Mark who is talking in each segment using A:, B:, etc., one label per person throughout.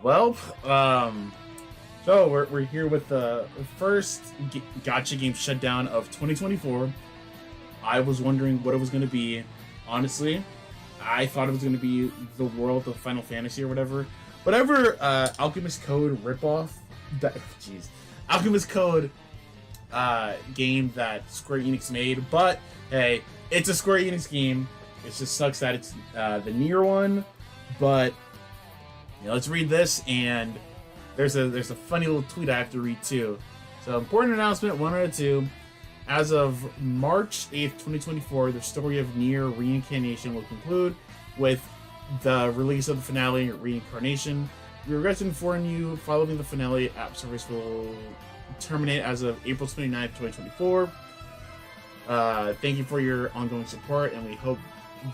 A: Well, so we're here with the first Gacha game shutdown of 2024. I was wondering what it was going to be. Honestly, I thought it was going to be the world of Final Fantasy or whatever Alchemist Code ripoff. Jeez, Alchemist Code game that Square Enix made. But hey, it's a Square Enix game. It just sucks that it's the Nier one, but. Yeah, let's read this, and there's a funny little tweet I have to read too. So, important announcement 1 out of 2. As of March 8th, 2024, the story of Nier Reincarnation will conclude with the release of the finale, Reincarnation. We regret to inform you, following the finale, app service will terminate as of April 29th, 2024. Thank you for your ongoing support, and we hope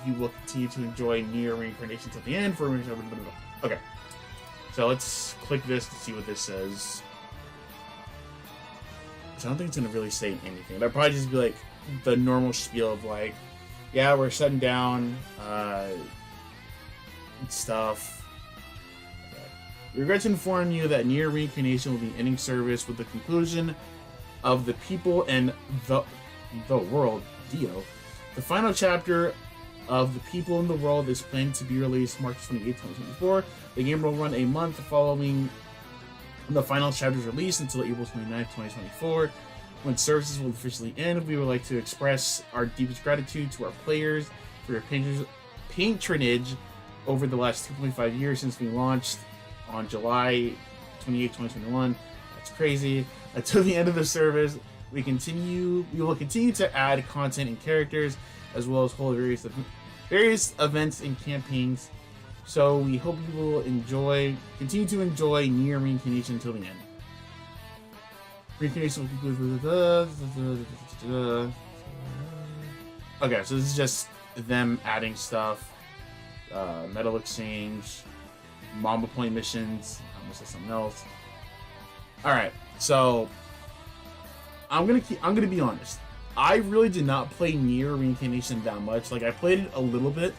A: you will continue to enjoy Nier Reincarnation till the end. Okay. So let's click this to see what this says. So I don't think it's going to really say anything. That'll probably just be like the normal spiel of like, yeah, we're shutting down stuff. Okay. We regret to inform you that Nier Reincarnation will be ending service with the conclusion of the people and the world, Dio. The final chapter of the people in the world is planned to be released March 28, 2024. The game will run a month following the final chapter's release until April 29, 2024. When services will officially end, we would like to express our deepest gratitude to our players for your patronage over the last 2.5 years since we launched on July 28, 2021. That's crazy. Until the end of the service, we will continue to add content and characters, as well as hold various events and campaigns. So we hope you will continue to enjoy Nier Reincarnation until the end. Reincarnation will conclude with okay, so this is just them adding stuff, medal exchange, Mamba Point missions. I almost said something else. All right, so I'm gonna be honest. I really did not play Nier Reincarnation that much. Like, I played it a little bit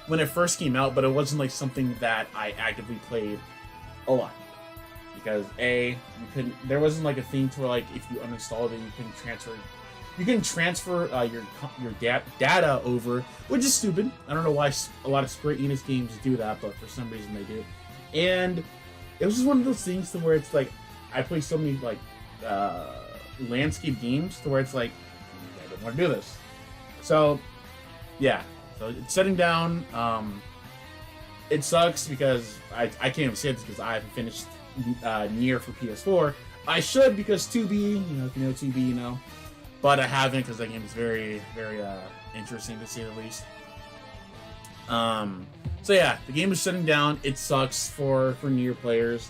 A: when it first came out, but it wasn't like something that I actively played a lot. Because there wasn't like a thing to where like if you uninstalled it, you couldn't transfer your data over, which is stupid. I don't know why a lot of Square Enix games do that, but for some reason they do. And it was just one of those things to where it's like I play so many like landscape games to where it's like I don't want to do this. So yeah, so it's shutting down. It sucks because I can't even say this because I haven't finished Nier for PS4. I should, because 2B, if you know 2B, but I haven't because that game is very, very interesting to say the least. So yeah, the game is shutting down. It sucks for Nier players.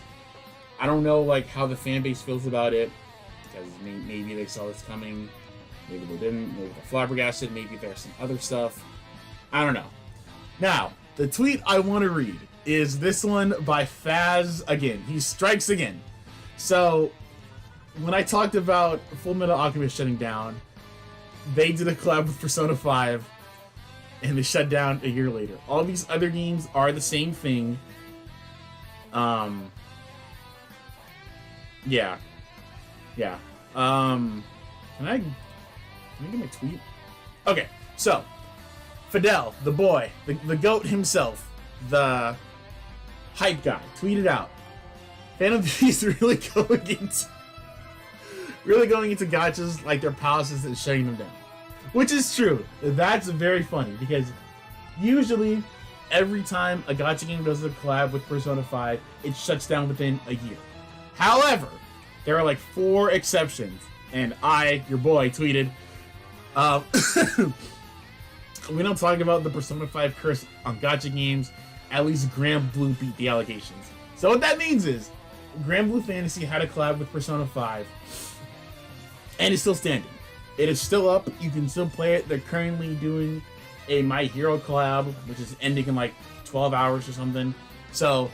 A: I don't know like how the fan base feels about it. Because maybe they saw this coming, maybe they didn't, maybe they're flabbergasted, maybe there's some other stuff. I don't know. Now, the tweet I want to read is this one by Faz again. He strikes again. So, when I talked about Full Metal Alchemist shutting down, they did a collab with Persona 5, and they shut down a year later. All these other games are the same thing. Yeah. Yeah. Can I get my tweet? Okay, so Fidel, the boy, the goat himself, the hype guy, tweeted out, Phantom Thieves really going into gachas like their palaces and shutting them down. Which is true. That's very funny because usually every time a gacha game does a collab with Persona 5, it shuts down within a year. However, there are like 4 exceptions, and I, your boy, tweeted, we don't talk about the Persona 5 curse on gacha games, at least Grand Blue beat the allegations. So what that means is, Grand Blue Fantasy had a collab with Persona 5, and it's still standing. It is still up, you can still play it. They're currently doing a My Hero collab, which is ending in like 12 hours or something. So,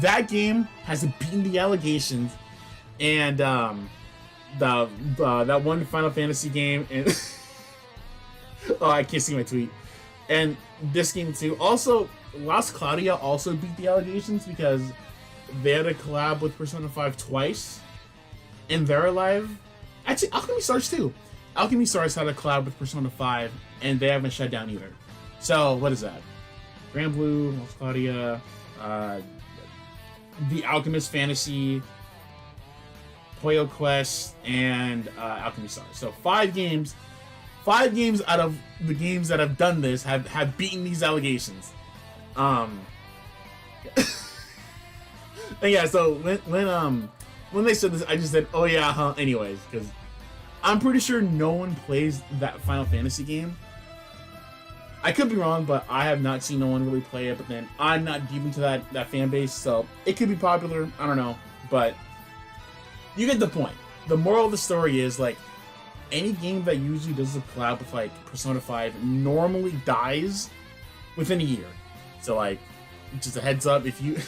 A: that game has beaten the allegations. And that one Final Fantasy game, and oh, I can't see my tweet. And this game too. Also, Las Claudia also beat the allegations because they had a collab with Persona 5 twice, and they're alive. Actually, Alchemy Stars too. Alchemy Stars had a collab with Persona 5, and they haven't shut down either. So, what is that? Grand Blue, Las Claudia, The Alchemist Fantasy, Puyo Quest, and Alchemy Stars. So 5 games. 5 games out of the games that have done this have beaten these allegations. And yeah, so when they said this, I just said, oh yeah, huh, anyways, because I'm pretty sure no one plays that Final Fantasy game. I could be wrong, but I have not seen no one really play it, but then I'm not deep into that fan base, so it could be popular, I don't know, but you get the point. The moral of the story is, like, any game that usually does a collab with, like, Persona 5 normally dies within a year. So, like, just a heads up, if you...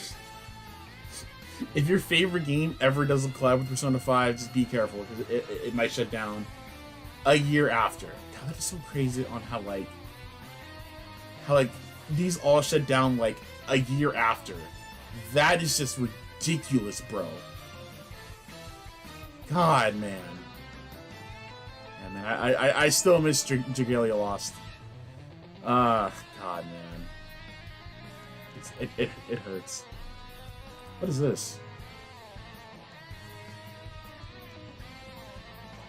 A: if your favorite game ever does a collab with Persona 5, just be careful, because it might shut down a year after. God, that is so crazy on how these all shut down, like, a year after. That is just ridiculous, bro. God, man. Yeah, man, I still miss Dragalia Lost. God, man. It hurts. What is this?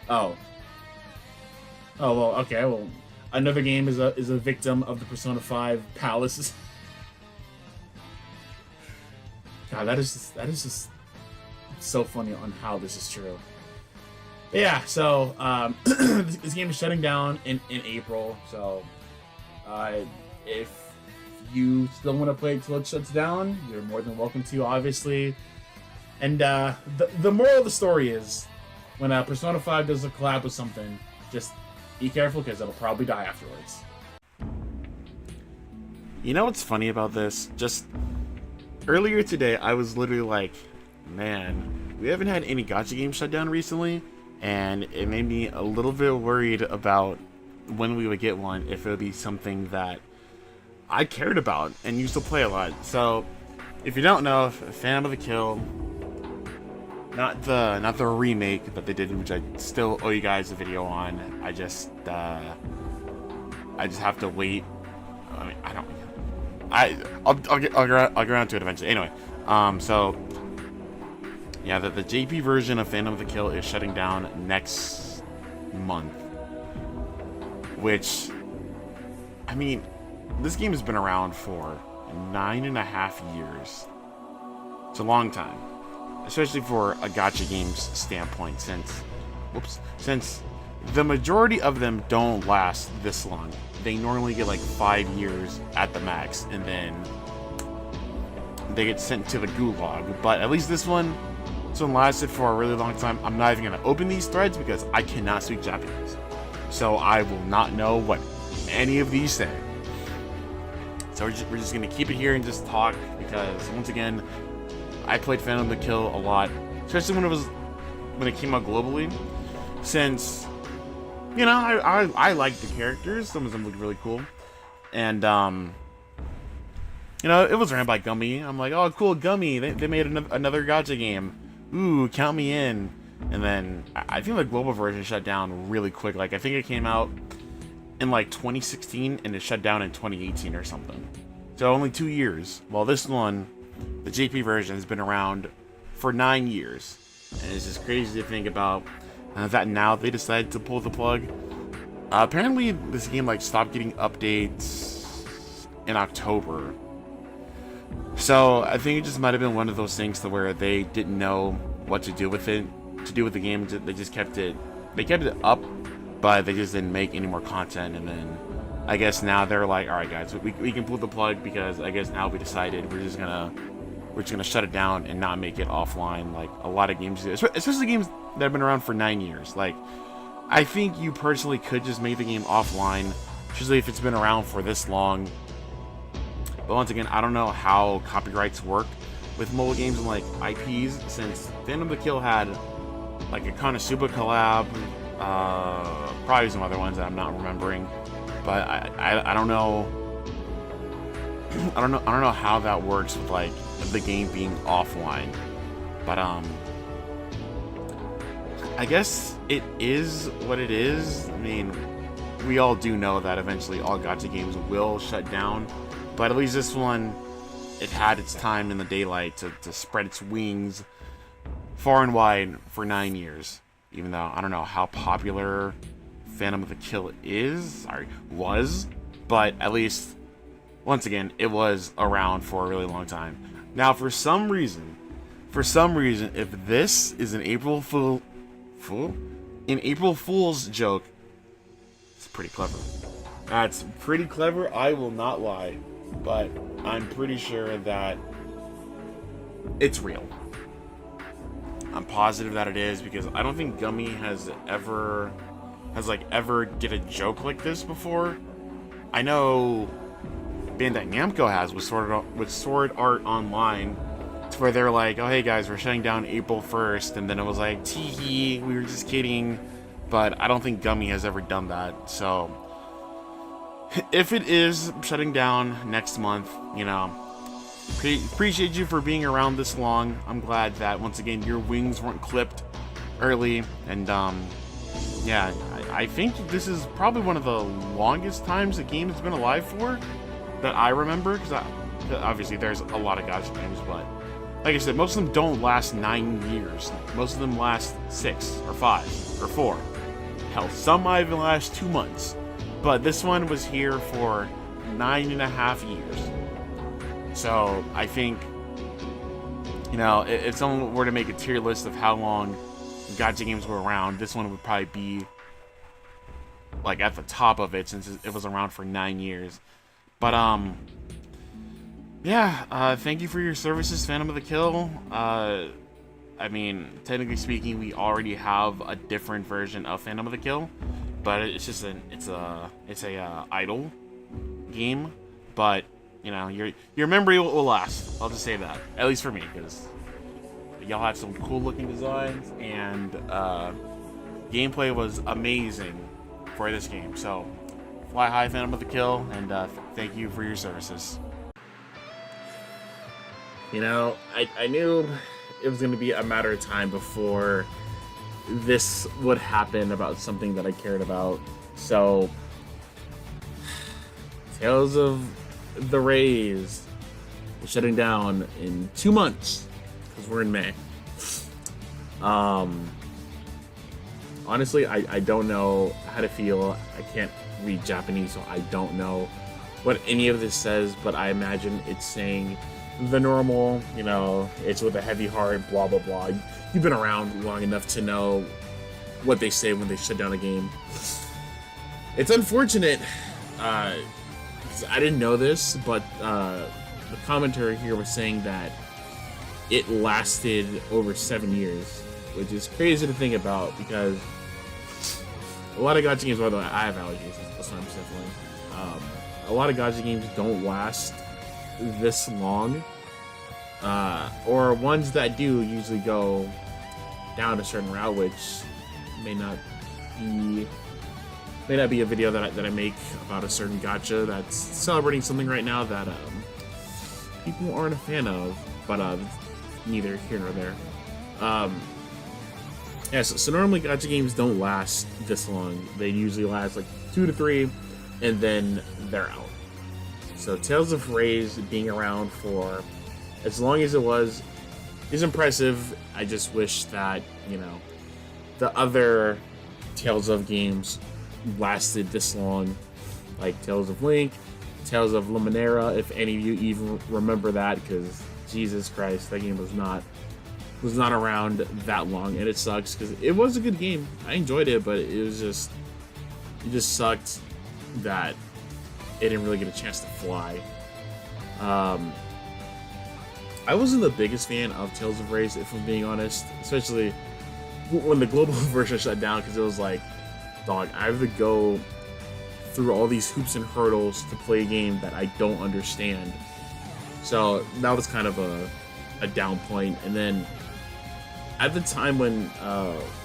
A: Oh. Oh, well, okay, well, another game is a victim of the Persona 5 palace. God, that is just so funny on how this is true. But yeah, so this game is shutting down in April, so if you still want to play it till it shuts down, you're more than welcome to, obviously. And the moral of the story is, when Persona 5 does a collab with something, just be careful, because it'll probably die afterwards.
B: You know what's funny about this? Just earlier today, I was literally like, man, we haven't had any gacha games shut down recently, and it made me a little bit worried about when we would get one, if it would be something that I cared about and used to play a lot. So, if you don't know, Phantom of the Kill, not the remake that they did, which I still owe you guys a video on. I just have to wait. I mean, I'll get around to it eventually. Anyway, so yeah, the JP version of Phantom of the Kill is shutting down next month, which, I mean, this game has been around for 9.5 years. It's a long time, especially for a gacha game's standpoint, since the majority of them don't last this long. They normally get like 5 years at the max, and then they get sent to the gulag. But at least this one lasted for a really long time. I'm not even going to open these threads because I cannot speak Japanese, so I will not know what any of these say. So we're just going to keep it here and just talk, because once again, I played Phantom of the Kill a lot, especially when it came out globally, since, you know, I liked the characters. Some of them looked really cool, and you know, it was ran by Gummy. I'm like, oh, cool, Gummy. They made another gacha game. Ooh, count me in. And then I think the global version shut down really quick. Like, I think it came out in like 2016 and it shut down in 2018 or something. So only 2 years. While this one, the JP version, has been around for 9 years. And it's just crazy to think about that now they decided to pull the plug. Apparently this game like stopped getting updates in October. So I think it just might have been one of those things to where they didn't know what to do with it, to do with the game. They just kept it up, but they just didn't make any more content. And then I guess now they're like, all right, guys, we can pull the plug, because I guess now we decided we're just gonna shut it down and not make it offline like a lot of games do, especially games that have been around for 9 years. Like, I think you personally could just make the game offline, especially if it's been around for this long. But once again, I don't know how copyrights work with mobile games and like IPs, since Phantom of the Kill had like a Konosuba collab, probably some other ones that I'm not remembering, but I don't know I don't know how that works with like the game being offline, but I guess it is what it is. I mean, we all do know that eventually all gacha games will shut down, but at least this one, it had its time in the daylight to spread its wings far and wide for 9 years. Even though I don't know how popular Phantom of the Kill was, but at least, once again, it was around for a really long time. Now, for some reason, if this is an April Fool's joke, it's pretty clever. That's pretty clever, I will not lie, but I'm pretty sure that it's real. I'm positive that it is, because I don't think Gummy has ever get a joke like this before. I know Bandai Namco has with Sword Art Online, to where they're like, oh hey guys, we're shutting down April 1st, and then it was like, tee we were just kidding. But I don't think Gummy has ever done that. So if it is shutting down next month, you know, appreciate you for being around this long. I'm glad that once again your wings weren't clipped early, and yeah, I think this is probably one of the longest times a game has been alive for that I remember, because obviously there's a lot of gacha games, but like I said, most of them don't last 9 years. Most of them last 6 or 5 or 4. Hell, some might even last 2 months. But this one was here for 9.5 years. So I think, you know, if someone were to make a tier list of how long gacha games were around, this one would probably be like at the top of it, since it was around for 9 years. But yeah, thank you for your services, Phantom of the Kill. I mean, technically speaking, we already have a different version of Phantom of the Kill, but it's just it's a idle game. But you know, your memory will last. I'll just say that, at least for me, because y'all have some cool looking designs, and gameplay was amazing for this game. So fly high, Phantom of the Kill, and thank you for your services.
A: You know, I knew it was going to be a matter of time before this would happen about something that I cared about. So, Tales of the Rays is shutting down in 2 months, because we're in May. Honestly, I don't know how to feel. I can't read Japanese, so I don't know what any of this says, but I imagine it's saying the normal, you know, it's with a heavy heart, blah blah blah. You've been around long enough to know what they say when they shut down a game. It's unfortunate, because I didn't know this, but the commentary here was saying that it lasted over 7 years, which is crazy to think about, because a lot of gacha games, by the way, I have allergies, that's why I'm sniffling. A lot of gacha games don't last this long, or ones that do usually go down a certain route, which may not be a video that I make about a certain gacha that's celebrating something right now that people aren't a fan of, but neither here nor there. Yeah, so normally gacha games don't last this long. They usually last like 2 to 3, and then they're out. So Tales of Rays being around for as long as it was is impressive. I just wish that, you know, the other Tales of games lasted this long, like Tales of Link, Tales of Luminera, if any of you even remember that, because Jesus Christ, that game was not around that long, and it sucks because it was a good game. I enjoyed it, but it just sucked that it didn't really get a chance to fly. I wasn't the biggest fan of Tales of Rays, if I'm being honest, especially when the global version shut down, because it was like, dog, I have to go through all these hoops and hurdles to play a game that I don't understand. So that was kind of a down point. And then at the time when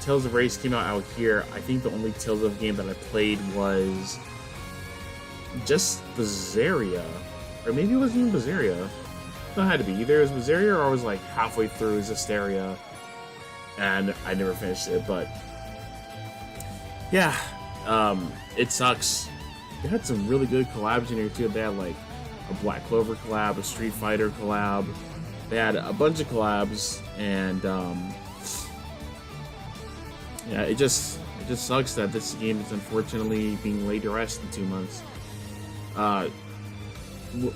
A: Tales of Rays came out here, I think the only Tales of game that I played was just Berseria, or maybe it wasn't even Berseria. It had to be either it was Berseria or I was like halfway through Zestiria, and I never finished it. But yeah, it sucks. They had some really good collabs in here too. They had like a Black Clover collab, a Street Fighter collab. They had a bunch of collabs, and yeah, it just sucks that this game is unfortunately being laid to rest in 2 months.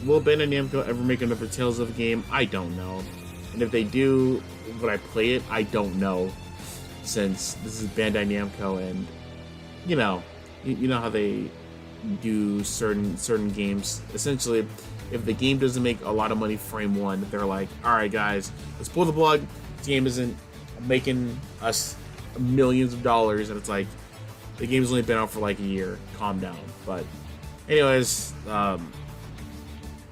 A: Will Bandai Namco ever make another Tales of game? I don't know. And if they do, would I play it? I don't know. Since this is Bandai Namco, and you know how they do certain games. Essentially, if the game doesn't make a lot of money frame one, they're like, all right guys, let's pull the plug. This game isn't making us millions of dollars, and it's like the game's only been out for like a year. Calm down. But anyways,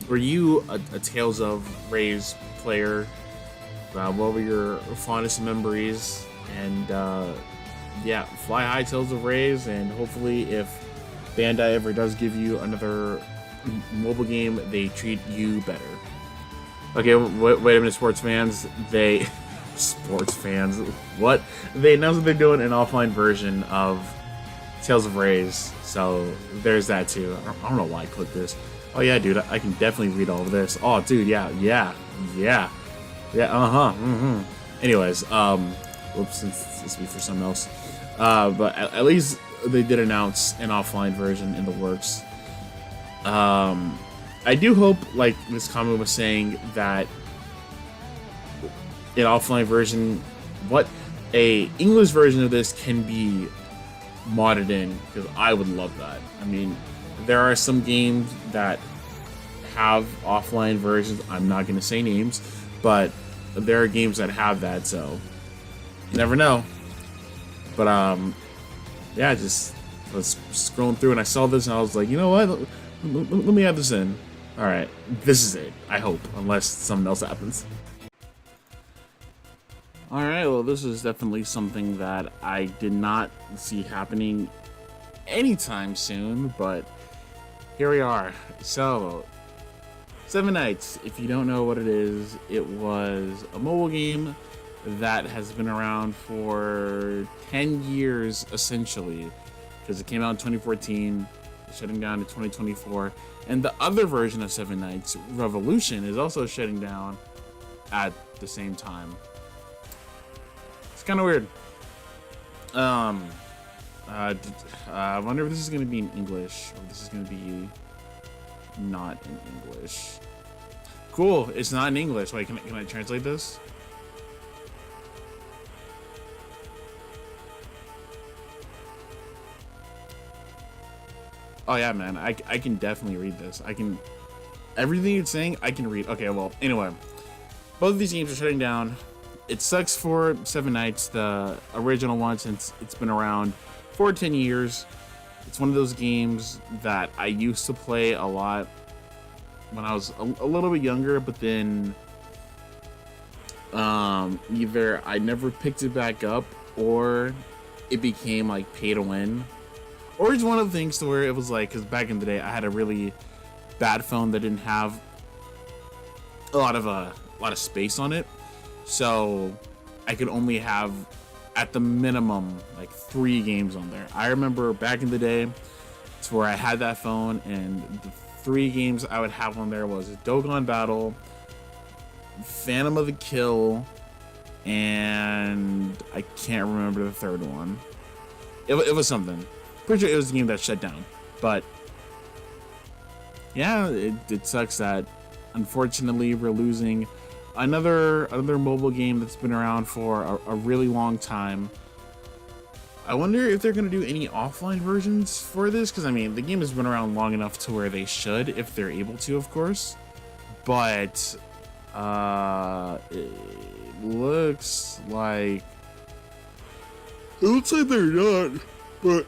A: were you a Tales of Raise player? What were your fondest memories? And yeah, fly high, Tales of Raise, and hopefully if Bandai ever does give you another mobile game, they treat you better. Okay, wait a minute, sports fans. What? They announced that they're doing an offline version of Tales of Raise, so there's that too. I don't know why I clicked this. Oh yeah, dude, I can definitely read all of this. Oh, dude, yeah. Anyways, whoops, this be for something else. But at least they did announce an offline version in the works. I do hope, like this comment was saying, that an offline version, a English version of this can be modded in, because I would love that. I mean, there are some games that have offline versions. I'm not going to say names, but there are games that have that, so you never know. But yeah, just I was scrolling through and I saw this and I was like, you know what? Let me add this in. All right, this is it. I hope, unless something else happens. All right, well, this is definitely something that I did not see happening anytime soon, but here we are. So, Seven Nights, if you don't know what it is, it was a mobile game that has been around for 10 years, essentially, because it came out in 2014, shutting down in 2024, and the other version of Seven Nights, Revolution, is also shutting down at the same time. It's kind of weird. I wonder if this is going to be in English, or this is going to be not in English. Cool, it's not in English. Wait, can I translate this? Oh yeah, man, I can definitely read this. Everything it's saying, I can read. Okay, well, anyway, both of these games are shutting down. It sucks for Seven Nights, the original one, since it's been around for 10 years. It's one of those games that I used to play a lot when I was a little bit younger, but then either I never picked it back up, or it became like pay to win. Or it's one of the things to where it was like, because back in the day I had a really bad phone that didn't have a lot of space on it, so I could only have, at the minimum, like 3 games on there. I remember back in the day, it's where I had that phone, and the 3 games I would have on there was Dokkan Battle, Phantom of the Kill, and I can't remember the third one. It was something. Pretty sure it was the game that shut down. But yeah, it sucks that unfortunately we're losing another mobile game that's been around for a really long time. I wonder if they're going to do any offline versions for this, because I mean, the game has been around long enough to where they should, if they're able to, of course. But it looks like they're not. But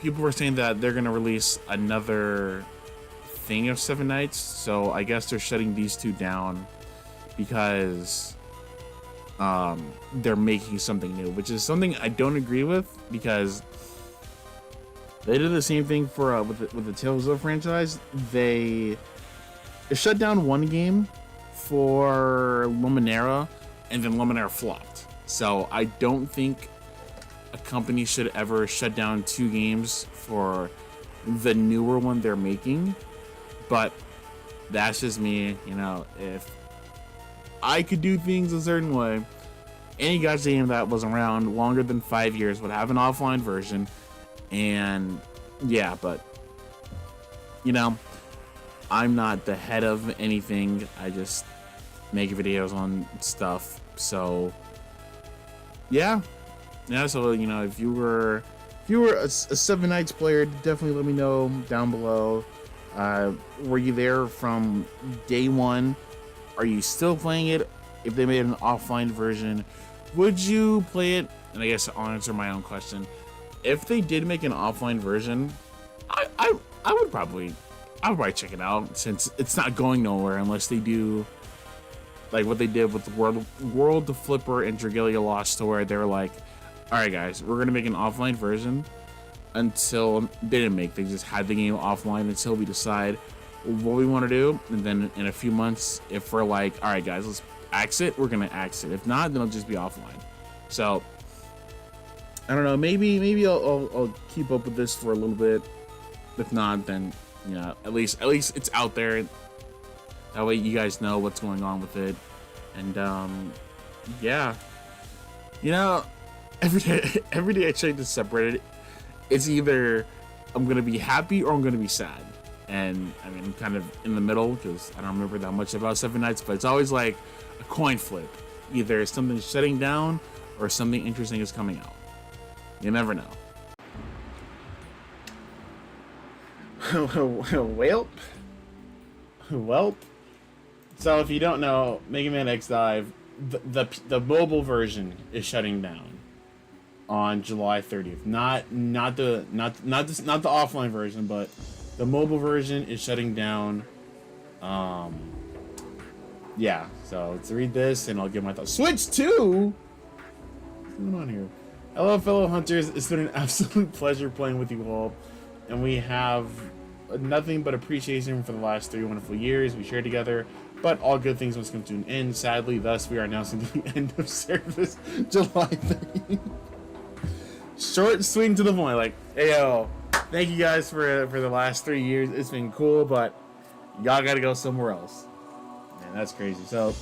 A: people were saying that they're going to release another thing of Seven Nights, so I guess they're shutting these 2 down because they're making something new, which is something I don't agree with, because they did the same thing for with the Tales of franchise. They It shut down one game for Luminera, and then Luminera flopped. So I don't think a company should ever shut down 2 games for the newer one they're making. But that's just me, you know. If I could do things a certain way, any Gacha game that was around longer than 5 years would have an offline version. And yeah, but you know, I'm not the head of anything. I just make videos on stuff. So yeah. So you know, if you were a Seven Nights player, definitely let me know down below. Were you there from day one? Are you still playing it? If they made an offline version, would you play it? And I guess I'll answer my own question. If they did make an offline version, I would probably check it out, since it's not going nowhere unless they do like what they did with World of Flipper and Dragalia Lost, to where they were like, all right guys, we're gonna make an offline version. Until they didn't make, they just had the game offline until we decide what we want to do. And then in a few months, if we're like, all right guys, let's axe it, we're gonna axe it. If not, then it'll just be offline. So I don't know, maybe I'll keep up with this for a little bit. If not, then you know, at least it's out there. That way you guys know what's going on with it. And yeah, you know, every day I try to separate it. It's either I'm gonna be happy or I'm gonna be sad. And I mean, I'm kind of in the middle because I don't remember that much about Seven Nights, but it's always like a coin flip. Either something's shutting down or something interesting is coming out. You never know. Welp. So if you don't know, Megaman X Dive, the mobile version is shutting down on July 30th. Not the offline version, but the mobile version is shutting down. Yeah, so let's read this and I'll give my thoughts. Switch 2? What's going on here? Hello, fellow hunters. It's been an absolute pleasure playing with you all, and we have nothing but appreciation for the last 3 wonderful years we shared together. But all good things must come to an end. Sadly, thus we are announcing the end of service, July 30th. Short, sweet, and to the point. Like, hey yo, thank you guys for the last 3 years. It's been cool, but y'all gotta go somewhere else. Man, that's crazy. So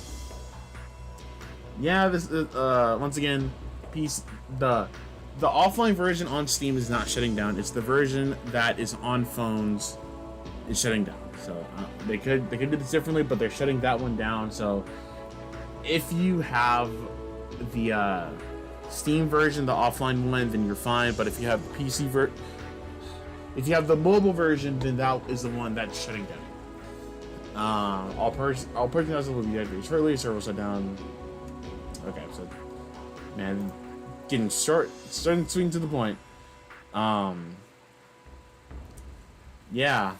A: yeah, this is once again, the offline version on Steam is not shutting down. It's the version that is on phones is shutting down. So they could do this differently, but they're shutting that one down. So if you have the Steam version, the offline one, then you're fine. But if you have the PC if you have the mobile version, then that is the one that's shutting down. I'll personalize a little bit shortly. Server shut down. Okay, so man, getting starting to swing to the point. Yeah.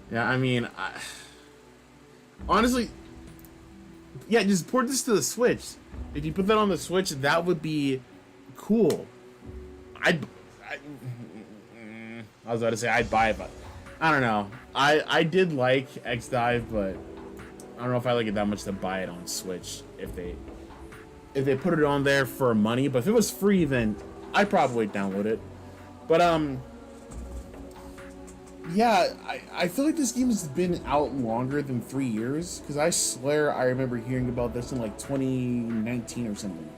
A: Yeah, I mean, honestly, yeah, just port this to the Switch. If you put that on the Switch, that would be cool. I was about to say I'd buy it, but I don't know. I did like X Dive, but I don't know if I like it that much to buy it on Switch if they put it on there for money. But if it was free, then I'd probably download it. But yeah, I feel like this game has been out longer than 3 years, because I swear I remember hearing about this in like 2019 or something.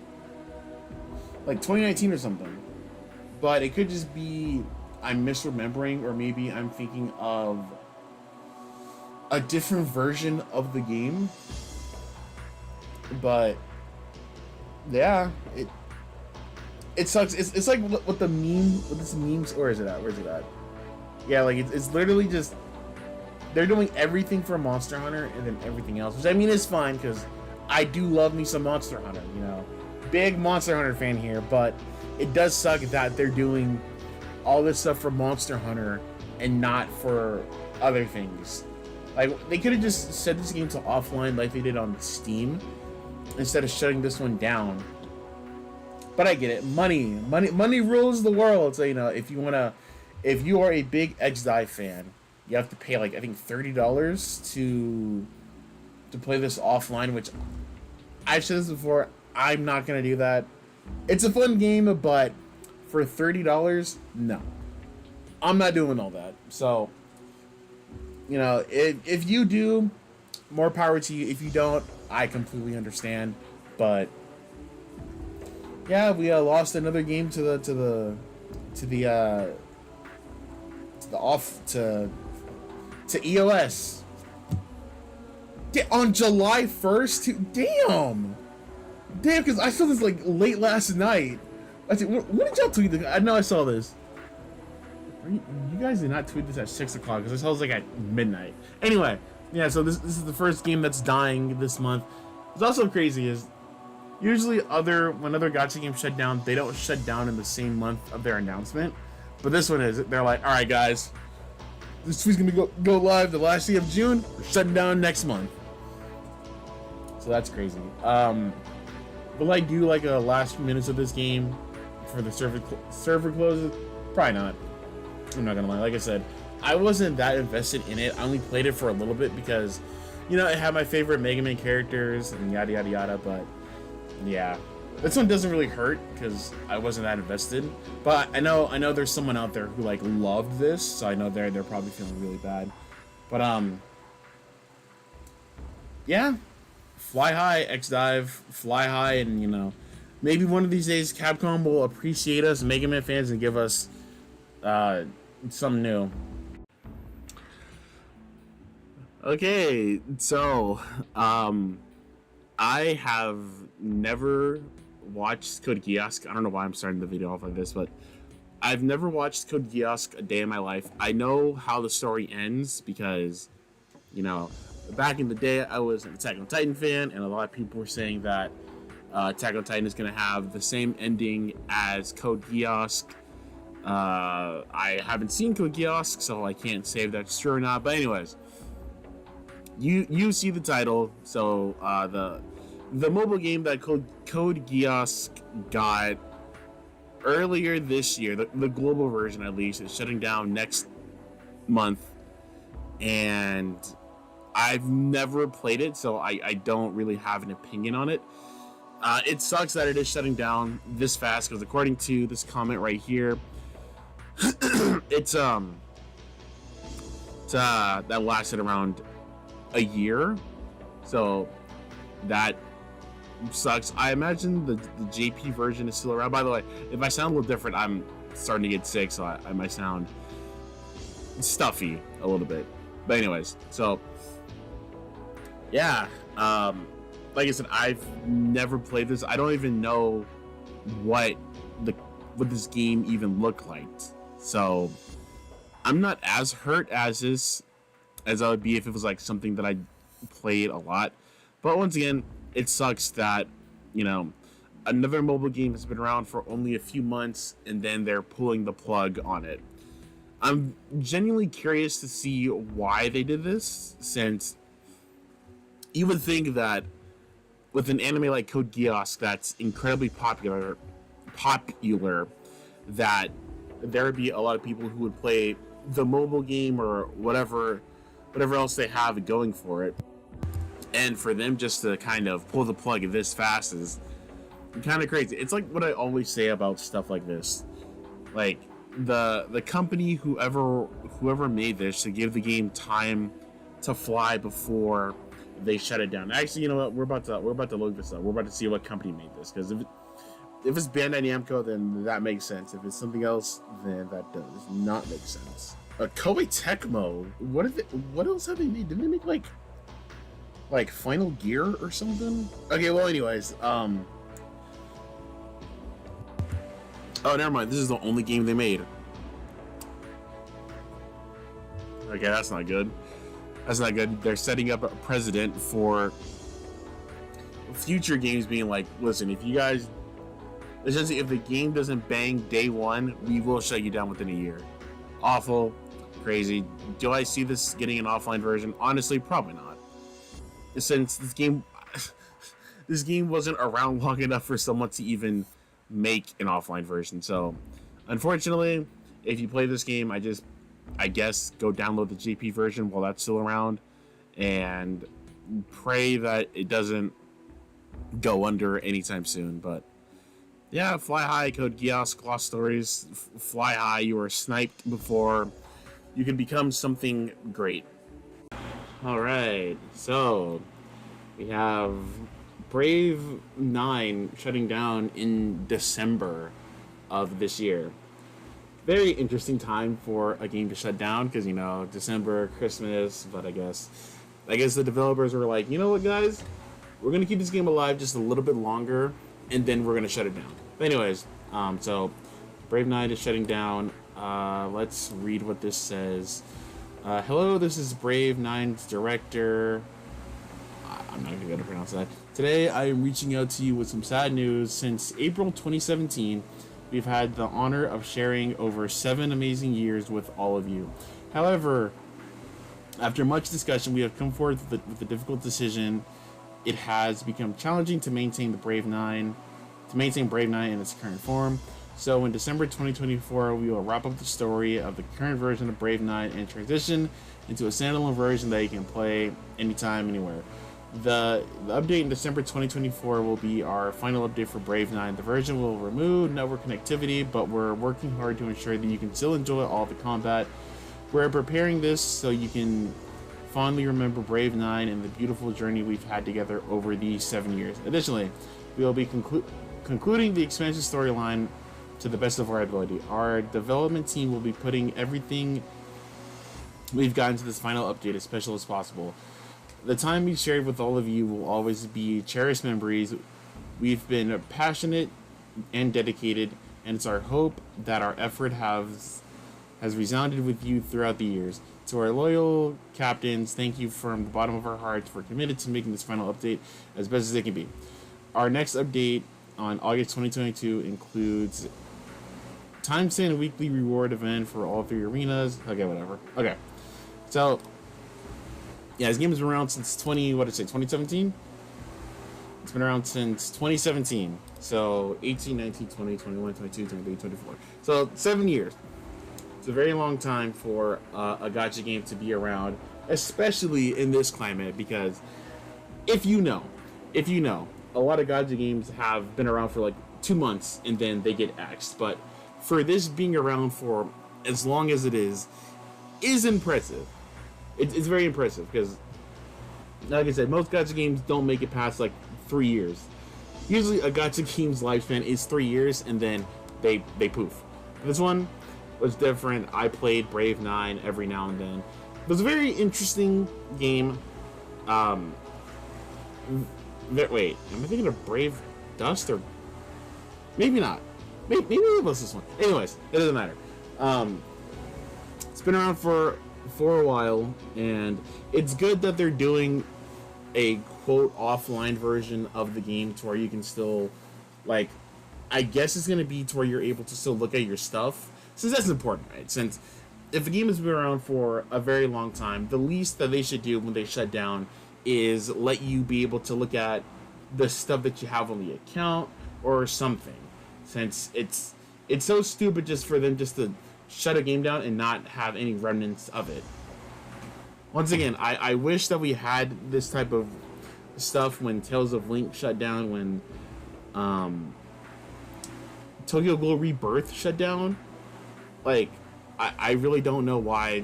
A: Like 2019 or something. But it could just be I'm misremembering, or maybe I'm thinking of a different version of the game. But yeah, it sucks. It's like what the meme, what this memes, or is it at? Where's it at? Yeah, like it's literally just they're doing everything for Monster Hunter and then everything else, which I mean is fine because I do love me some Monster Hunter, you know, big Monster Hunter fan here. But it does suck that they're doing all this stuff for Monster Hunter and not for other things. Like they could have just set this game to offline like they did on Steam instead of shutting this one down. But I get it. Money rules the world. So, you know, if you are a big X Dive fan, you have to pay like I think $30 to play this offline. Which I've said this before. I'm not gonna do that. It's a fun game, but for $30, no, I'm not doing all that. So, you know, if you do, more power to you. If you don't, I completely understand. But yeah, we lost another game to EOS. On July 1st. Damn, because I saw this like late last night. I said, what did y'all tweet? I know I saw this. You guys did not tweet this at 6 o'clock because I saw this like at midnight. Anyway, yeah. So this is the first game that's dying this month. What's also crazy is usually when other gacha games shut down, they don't shut down in the same month of their announcement. But this one is. They're like, all right, guys, this tweet's gonna go live the last day of June. We're shutting down next month. So that's crazy. Will I do like a last minutes of this game for the server closes? Probably not. I'm not gonna lie. Like I said, I wasn't that invested in it. I only played it for a little bit because, you know, it had my favorite Megaman characters and yada yada yada. But yeah, this one doesn't really hurt because I wasn't that invested. But I know there's someone out there who like loved this, so I know they're probably feeling really bad. But yeah, fly high, X Dive, fly high, and you know, maybe one of these days Capcom will appreciate us Mega Man fans and give us something new. Okay, so I have never watched Code Geass. I don't know why I'm starting the video off like this, but I've never watched Code Geass a day in my life. I know how the story ends because, you know, back in the day I was an Attack on Titan fan, and a lot of people were saying that Attack on Titan is going to have the same ending as Code Geass. I haven't seen Code Geass, so I can't say if that's true or not. But anyways, you see the title. So the mobile game that Code Geass got earlier this year, the global version at least, is shutting down next month, and I've never played it, so I don't really have an opinion on it. It sucks that it is shutting down this fast because according to this comment right here, that lasted around a year, so that sucks. I imagine the JP version is still around. By the way, if I sound a little different, I'm starting to get sick, so I might sound stuffy a little bit. But anyways, so yeah, like I said, I've never played this. I don't even know what this game even looked like. So I'm not as hurt as I would be if it was like something that I played a lot. But once again, it sucks that, you know, another mobile game has been around for only a few months and then they're pulling the plug on it. I'm genuinely curious to see why they did this, since you would think that with an anime like Code Geass that's incredibly popular, that there would be a lot of people who would play the mobile game or whatever else they have going for it. And for them just to kind of pull the plug this fast is kind of crazy. It's like what I always say about stuff like this. Like the company, whoever made this, to give the game time to fly before they shut it down. Actually, you know what? We're about to look this up. We're about to see what company made this, because if it's Bandai Namco, then that makes sense. If it's something else, then that does not make sense. Koei Tecmo. What else have they made? Didn't they make like Final Gear or something? Okay, well, anyways, oh, never mind. This is the only game they made. Okay, that's not good. That's not good. They're setting up a precedent for future games being like, listen, if you guys, essentially, if the game doesn't bang day one, we will shut you down within a year. Awful, crazy. Do I see this getting an offline version? Honestly, probably not. Since this game wasn't around long enough for someone to even make an offline version. So, unfortunately, if you play this game, I guess go download the GP version while that's still around, and pray that it doesn't go under anytime soon. But yeah, fly high, code Geass, Gloss Stories. Fly high. You are sniped before you can become something great. All right, so we have Brave 9 shutting down in December of this year. Very interesting time for a game to shut down because, you know, December, Christmas, but I guess the developers were like, you know what, guys, we're gonna keep this game alive just a little bit longer, and then we're gonna shut it down. But anyways, so Brave 9 is shutting down. Let's read what this says. Hello, this is Brave 9's director. I'm not even going to pronounce that. Today, I am reaching out to you with some sad news. Since April 2017, we've had the honor of sharing over 7 amazing years with all of you. However, after much discussion, we have come forward with the difficult decision. It has become challenging to maintain Brave 9 in its current form. So in December 2024, we will wrap up the story of the current version of Brave 9 and transition into a standalone version that you can play anytime, anywhere. The update in December 2024 will be our final update for Brave 9. The version will remove network connectivity, but we're working hard to ensure that you can still enjoy all the combat. We're preparing this so you can fondly remember Brave 9 and the beautiful journey we've had together over these 7 years. Additionally, we will be concluding the expansion storyline to the best of our ability. Our development team will be putting everything we've gotten to this final update as special as possible. The time we've shared with all of you will always be cherished memories. We've been passionate and dedicated, and it's our hope that our effort has resounded with you throughout the years. To our loyal captains, thank you from the bottom of our hearts for committed to making this final update as best as it can be. Our next update on August 2022 includes time-stamped weekly reward event for all 3 arenas. Okay, whatever. Okay, so yeah, this game has been around since 2017. It's been around since 2017. So 18, 19, 20, 21, 22, 23, 24. So 7 years. It's a very long time for a gacha game to be around, especially in this climate, because if you know, a lot of gacha games have been around for like 2 months and then they get axed. But for this being around for as long as it is impressive. It's very impressive because, like I said, most gacha games don't make it past like 3 years. Usually a gacha game's lifespan is 3 years and then they poof. This one was different. I played Brave 9 every now and then. It was a very interesting game. Wait, am I thinking of Brave Dust or maybe not? Maybe it was this one. Anyways, it doesn't matter. It's been around for a while, and it's good that they're doing a quote offline version of the game to where you can still, like, I guess it's gonna be to where you're able to still look at your stuff, since that's important, right? Since if the game has been around for a very long time, the least that they should do when they shut down is let you be able to look at the stuff that you have on the account or something. Since it's so stupid just for them just to shut a game down and not have any remnants of it. Once again, I wish that we had this type of stuff when Tales of Link shut down, when Tokyo Ghoul Rebirth shut down. Like, I really don't know why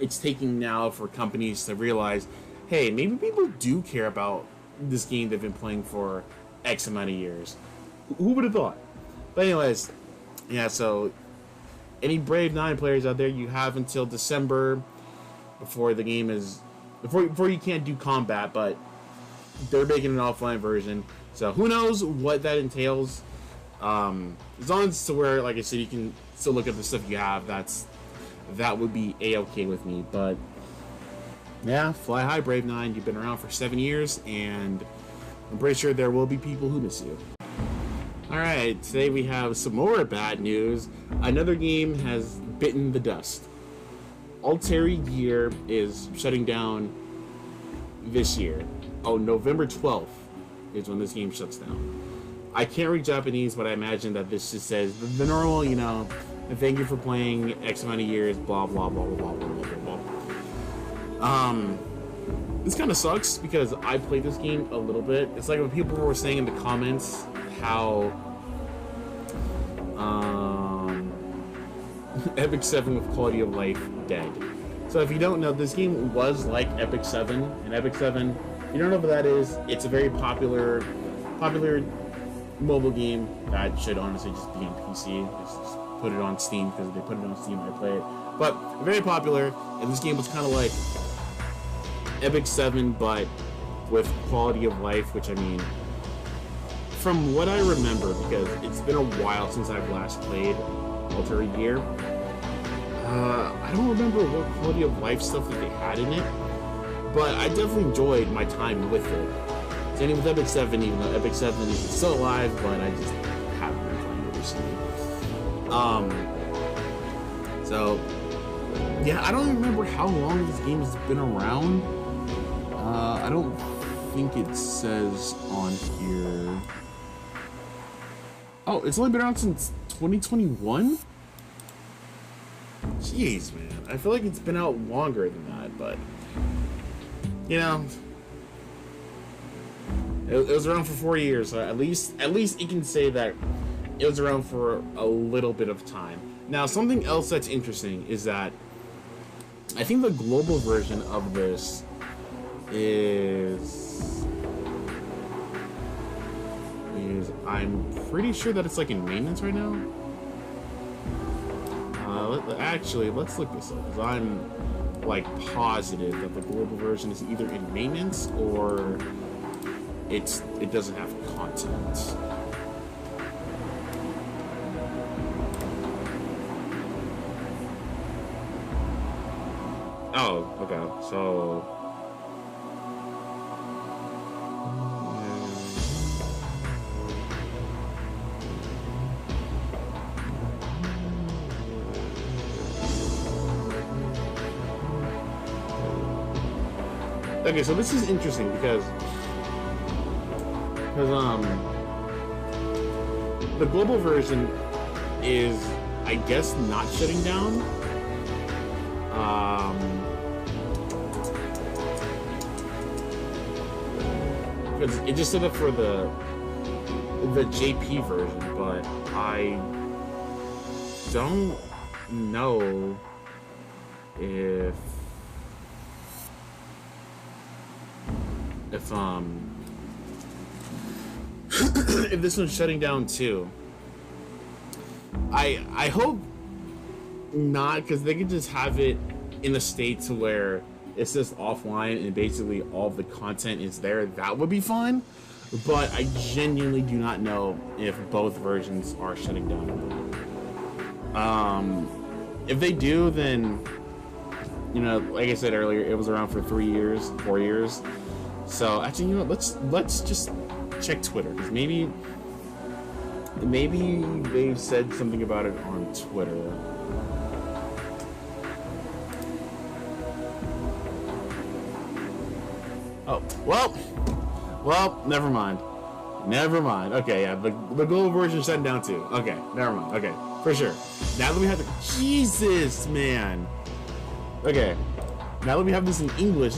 A: it's taking now for companies to realize, hey, maybe people do care about this game they've been playing for X amount of years. Who would have thought? But anyways, yeah, so any Brave 9 players out there, you have until December before the game is... Before you can't do combat, but they're making an offline version. So who knows what that entails. As long as it's to where, like I said, you can still look at the stuff you have, that would be A-okay with me. But yeah, fly high, Brave 9. You've been around for 7 years, and I'm pretty sure there will be people who miss you. Alright, today we have some more bad news. Another game has bitten the dust. Aerthy Gear is shutting down this year. Oh, November 12th is when this game shuts down. I can't read Japanese, but I imagine that this just says the normal, you know, thank you for playing X amount of years, blah blah blah blah blah blah blah blah. This kind of sucks because I played this game a little bit. It's like when people were saying in the comments how Epic 7 with quality of life dead. So if you don't know, this game was like Epic 7, and Epic 7, you don't know what that is. It's a very popular mobile game that should honestly just be on PC. Just put it on Steam, because if they put it on Steam, I play it. But very popular, and this game was kind of like Epic 7, but with quality of life, which I mean, from what I remember, because it's been a while since I've last played Alter Gear, I don't remember what quality of life stuff that they had in it, but I definitely enjoyed my time with it. Same with Epic 7, even though Epic 7 is still alive, but I just haven't been playing it recently. So, yeah, I don't even remember how long this game has been around. I don't think it says on here. Oh, it's only been around since 2021? Jeez, man. I feel like it's been out longer than that, but you know, it was around for 4 years, so at least you can say that it was around for a little bit of time. Now, something else that's interesting is that I think the global version of this is I'm pretty sure that it's like in maintenance right now. Actually, let's look this up, because I'm like positive that the global version is either in maintenance or it doesn't have content. Oh, okay, so okay, so this is interesting because the global version is, I guess, not shutting down. Because it just set up for the JP version, but I don't know if if this one's shutting down too. I hope not, because they could just have it in a state to where it's just offline and basically all of the content is there. That would be fine, but I genuinely do not know if both versions are shutting down. If they do, then, you know, like I said earlier, it was around for 4 years. So actually, you know, let's just check Twitter, because maybe they've said something about it on Twitter. Oh, well, never mind. Okay, yeah, the global version shut down too. Okay, never mind. Okay, for sure. Now that we have the Jesus, man. Okay, now that we have this in English,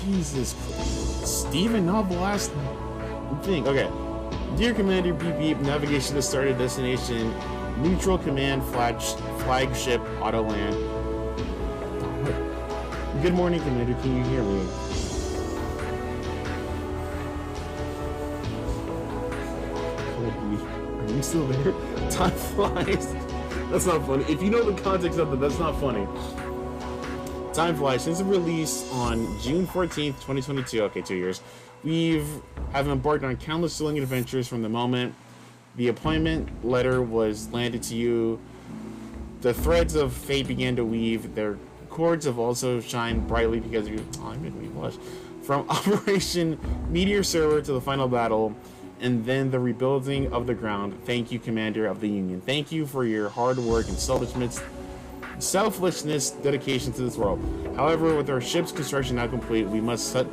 A: Jesus Christ. Steven, not the last thing. Okay. Dear Commander, beep beep, navigation to started destination, neutral command flagship auto land. Good morning, Commander, can you hear me? Are you still there? Time flies. That's not funny. If you know the context of it, that's not funny. Time flies. Since the release on June 14th, 2022, okay, 2 years, we have embarked on countless thrilling adventures from the moment the appointment letter was landed to you. The threads of fate began to weave. Their cords have also shined brightly because of you. Oh, you made me blush. From Operation Meteor Server to the final battle, and then the rebuilding of the ground. Thank you, Commander of the Union. Thank you for your hard work and selflessness, dedication to this world. However, with our ship's construction now complete, we must set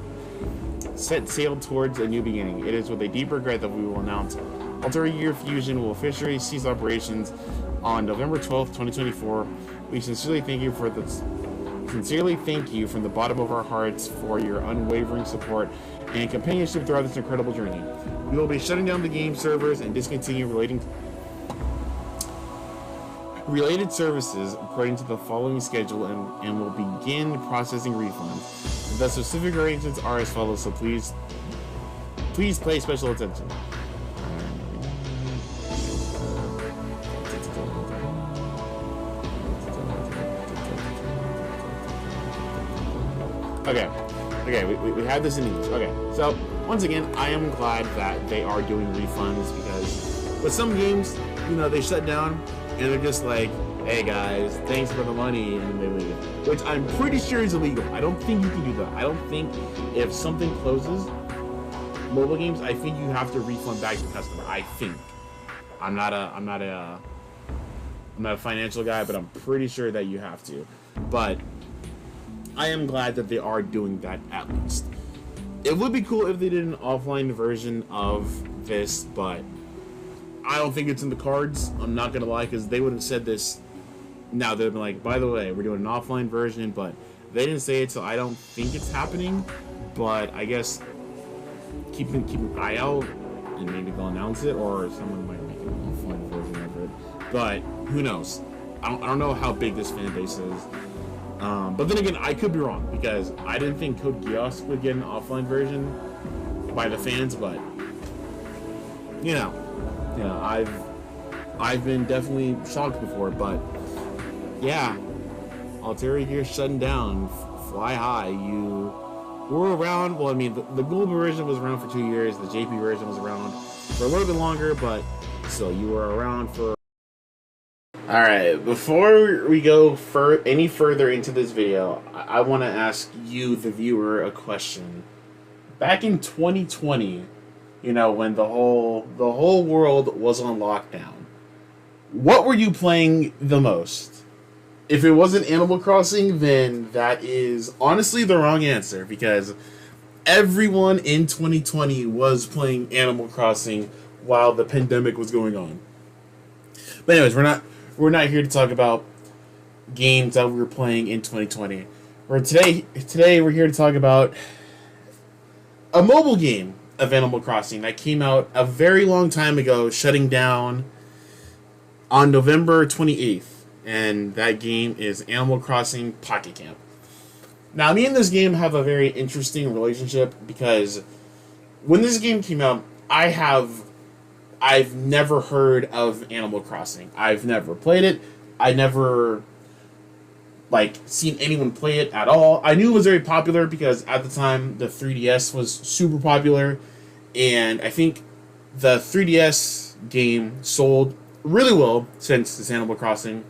A: sail towards a new beginning. It is with a deep regret that we will announce
B: Aerthy Gear Fusion will officially cease operations on November 12th, 2024. We sincerely thank you from the bottom of our hearts for your unwavering support and companionship throughout this incredible journey. We will be shutting down the game servers and discontinue related services according to the following schedule and will begin processing refunds. The specific arrangements are as follows, so please pay special attention. Okay, we had this in English. Okay, so once again, I am glad that they are doing refunds because with some games, you know, they shut down and they're just like, hey guys, thanks for the money, and then they leave. Which I'm pretty sure is illegal. I don't think you can do that. I don't think if something closes, mobile games, I think you have to refund back to the customer. I think. I'm not a financial guy, but I'm pretty sure that you have to. But I am glad that they are doing that at least. It would be cool if they did an offline version of this, but I don't think it's in the cards. I'm not gonna lie, because they would have said this. Now they've been like, by the way, we're doing an offline version, but they didn't say it, so I don't think it's happening. But I guess keep an eye out, and maybe they'll announce it, or someone might make an offline version of it. But who knows? I don't know how big this fan base is. But then again, I could be wrong, because I didn't think Code Geass would get an offline version by the fans, but you know, I've been definitely shocked before, but yeah, Aerthy Gear shutting down, fly high. You were around, well, I mean, the global version was around for 2 years, the JP version was around for a little bit longer, but still, you were around for... Alright, before we go any further into this video, I want to ask you, the viewer, a question. Back in 2020, you know, when the whole world was on lockdown, what were you playing the most? If it wasn't Animal Crossing, then that is honestly the wrong answer, because everyone in 2020 was playing Animal Crossing while the pandemic was going on. But anyways, we're not here to talk about games that we were playing in 2020. Today we're here to talk about a mobile game of Animal Crossing that came out a very long time ago, shutting down on November 28th. And that game is Animal Crossing Pocket Camp. Now, me and this game have a very interesting relationship, because when this game came out, I've never heard of Animal Crossing. I've never played it. I never seen anyone play it at all. I knew it was very popular because at the time the 3DS was super popular, and I think the 3DS game sold really well since it's Animal Crossing,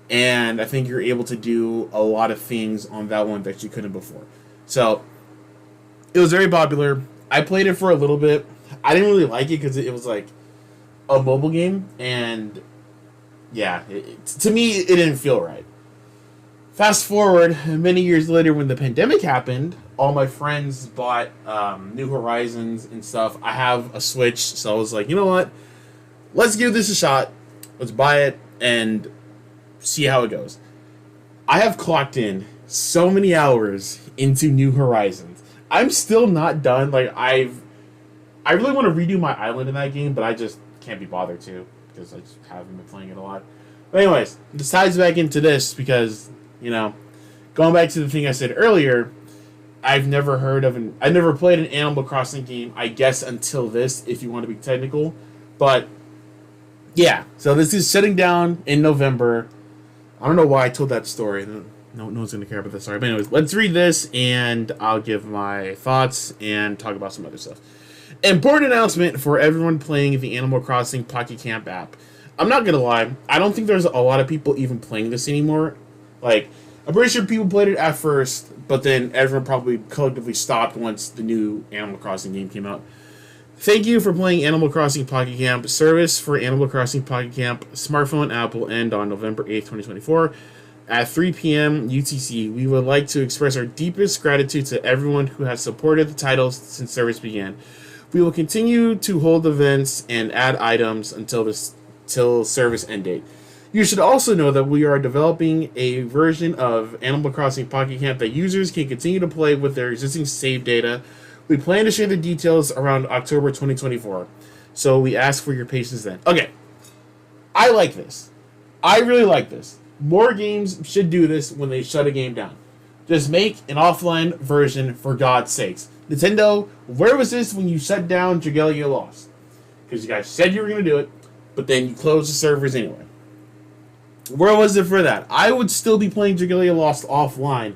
B: and I think you're able to do a lot of things on that one that you couldn't before. So it was very popular. I played it for a little bit. I didn't really like it because it was like a mobile game, and yeah, to me it didn't feel right. Fast forward many years later, when the pandemic happened, all my friends bought New Horizons and stuff. I have a Switch, so I was like, you know what? Let's give this a shot. Let's buy it and see how it goes. I have clocked in so many hours into New Horizons. I'm still not done. I really want to redo my island in that game, but I just can't be bothered to, because I just haven't been playing it a lot. But anyways, this ties back into this because, you know, going back to the thing I said earlier, I've never played an Animal Crossing game, I guess, until this, if you want to be technical. But yeah, so this is shutting down in November. I don't know why I told that story. No one's going to care about this story. But anyways, let's read this, and I'll give my thoughts and talk about some other stuff. Important announcement for everyone playing the Animal Crossing Pocket Camp app. I'm not going to lie, I don't think there's a lot of people even playing this anymore. I'm pretty sure people played it at first, but then everyone probably collectively stopped once the new Animal Crossing game came out. Thank you for playing Animal Crossing Pocket Camp. Service for Animal Crossing Pocket Camp smartphone app will end on November 8th, 2024 at 3 p.m. UTC. We would like to express our deepest gratitude to everyone who has supported the title since service began. We will continue to hold events and add items till service end date. You should also know that we are developing a version of Animal Crossing Pocket Camp that users can continue to play with their existing save data. We plan to share the details around October 2024. So we ask for your patience then. Okay. I like this. I really like this. More games should do this when they shut a game down. Just make an offline version, for God's sakes. Nintendo, where was this when you shut down Dragalia Lost? Because you guys said you were going to do it, but then you closed the servers anyway. Where was it for that? I would still be playing Dragalia Lost offline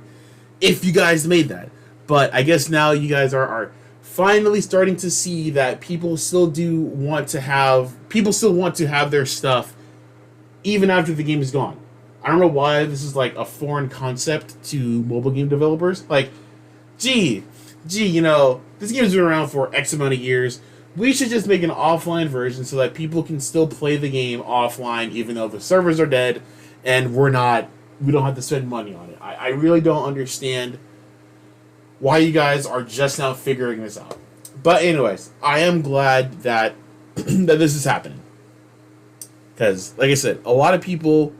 B: if you guys made that. But I guess now you guys are finally starting to see that people still want to have their stuff even after the game is gone. I don't know why this is like a foreign concept to mobile game developers. Like, gee, you know, this game's been around for X amount of years. We should just make an offline version so that people can still play the game offline even though the servers are dead and we don't have to spend money on it. I really don't understand why you guys are just now figuring this out. But anyways, I am glad that that this is happening. Because, like I said, a lot of people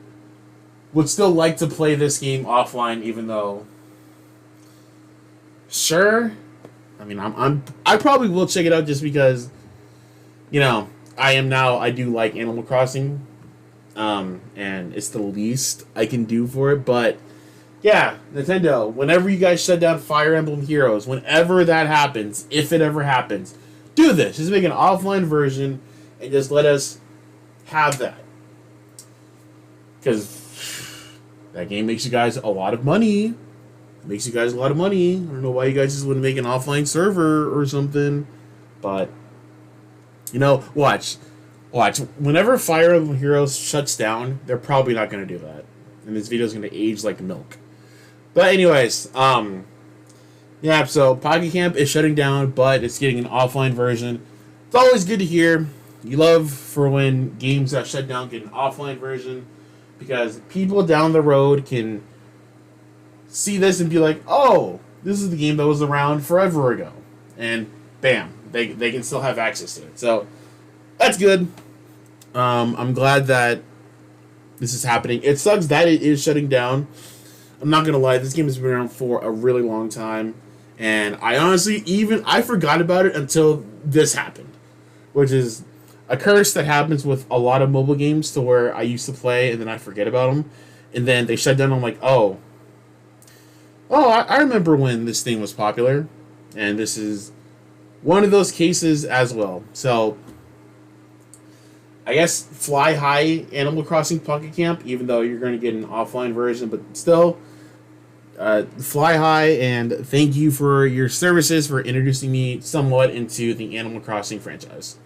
B: would still like to play this game offline, even though, sure, I mean, I probably will check it out just because, you know, I do like Animal Crossing, and it's the least I can do for it. But yeah, Nintendo, whenever you guys shut down Fire Emblem Heroes, whenever that happens, if it ever happens, do this. Just make an offline version and just let us have that. Because that game makes you guys a lot of money. It makes you guys a lot of money. I don't know why you guys just wouldn't make an offline server or something. But, you know, watch. Whenever Fire Emblem Heroes shuts down, they're probably not going to do that. And this video is going to age like milk. But anyways, yeah, so Pocket Camp is shutting down, but it's getting an offline version. It's always good to hear. You love for when games that shut down get an offline version, because people down the road can see this and be like, oh, this is the game that was around forever ago. And bam, they can still have access to it. So that's good. I'm glad that this is happening. It sucks that it is shutting down. I'm not going to lie, this game has been around for a really long time. And I honestly, I forgot about it until this happened. Which is a curse that happens with a lot of mobile games, to where I used to play and then I forget about them. And then they shut down, I'm like, oh, I remember when this thing was popular. And this is one of those cases as well. So I guess fly high, Animal Crossing Pocket Camp, even though you're going to get an offline version, but still, fly high, and thank you for your services for introducing me somewhat into the Animal Crossing franchise.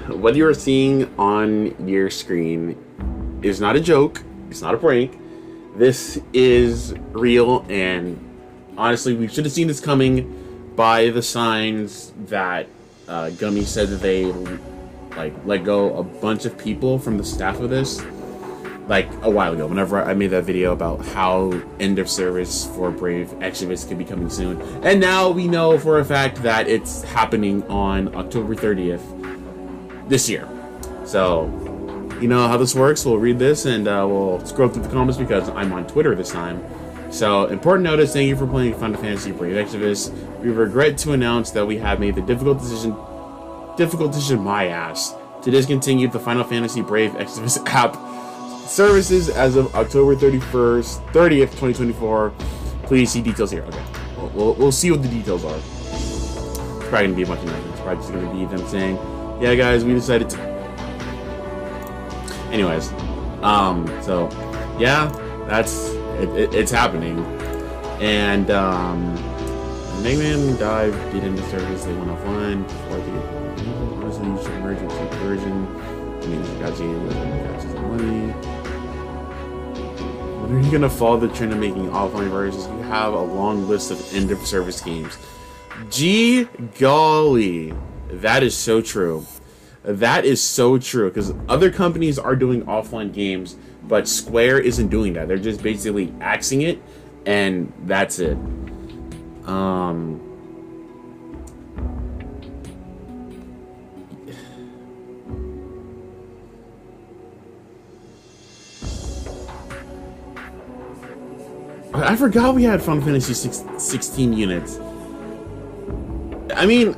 B: What you are seeing on your screen is not a joke, it's not a prank, this is real, and honestly, we should have seen this coming by the signs that Gummy said that they let go a bunch of people from the staff of this like a while ago, whenever I made that video about how end of service for Brave Exodus could be coming soon. And now we know for a fact that it's happening on October 30th this year. So you know how this works. We'll read this and we'll scroll through the comments because I'm on Twitter this time. So, important notice, thank you for playing Final Fantasy Brave Exodus. We regret to announce that we have made the difficult decision my ass, to discontinue the Final Fantasy Brave Exodus app services as of October 30th, 2024. Please see details here. Okay, we'll see what the details are. It's probably going to be a bunch of nothing. It's probably just going to be them saying, yeah guys, we decided to... Anyways, so, yeah, that's... It's happening, and Megaman X Dive did into service. They went offline before they honestly you should merge with some version. I mean, Gacha money. When are you gonna follow the trend of making offline versions? You have a long list of end of service games. Gee golly, that is so true. That is so true, because other companies are doing offline games, but Square isn't doing that. They're just basically axing it, and that's it. I forgot we had Final Fantasy 16 units. I mean,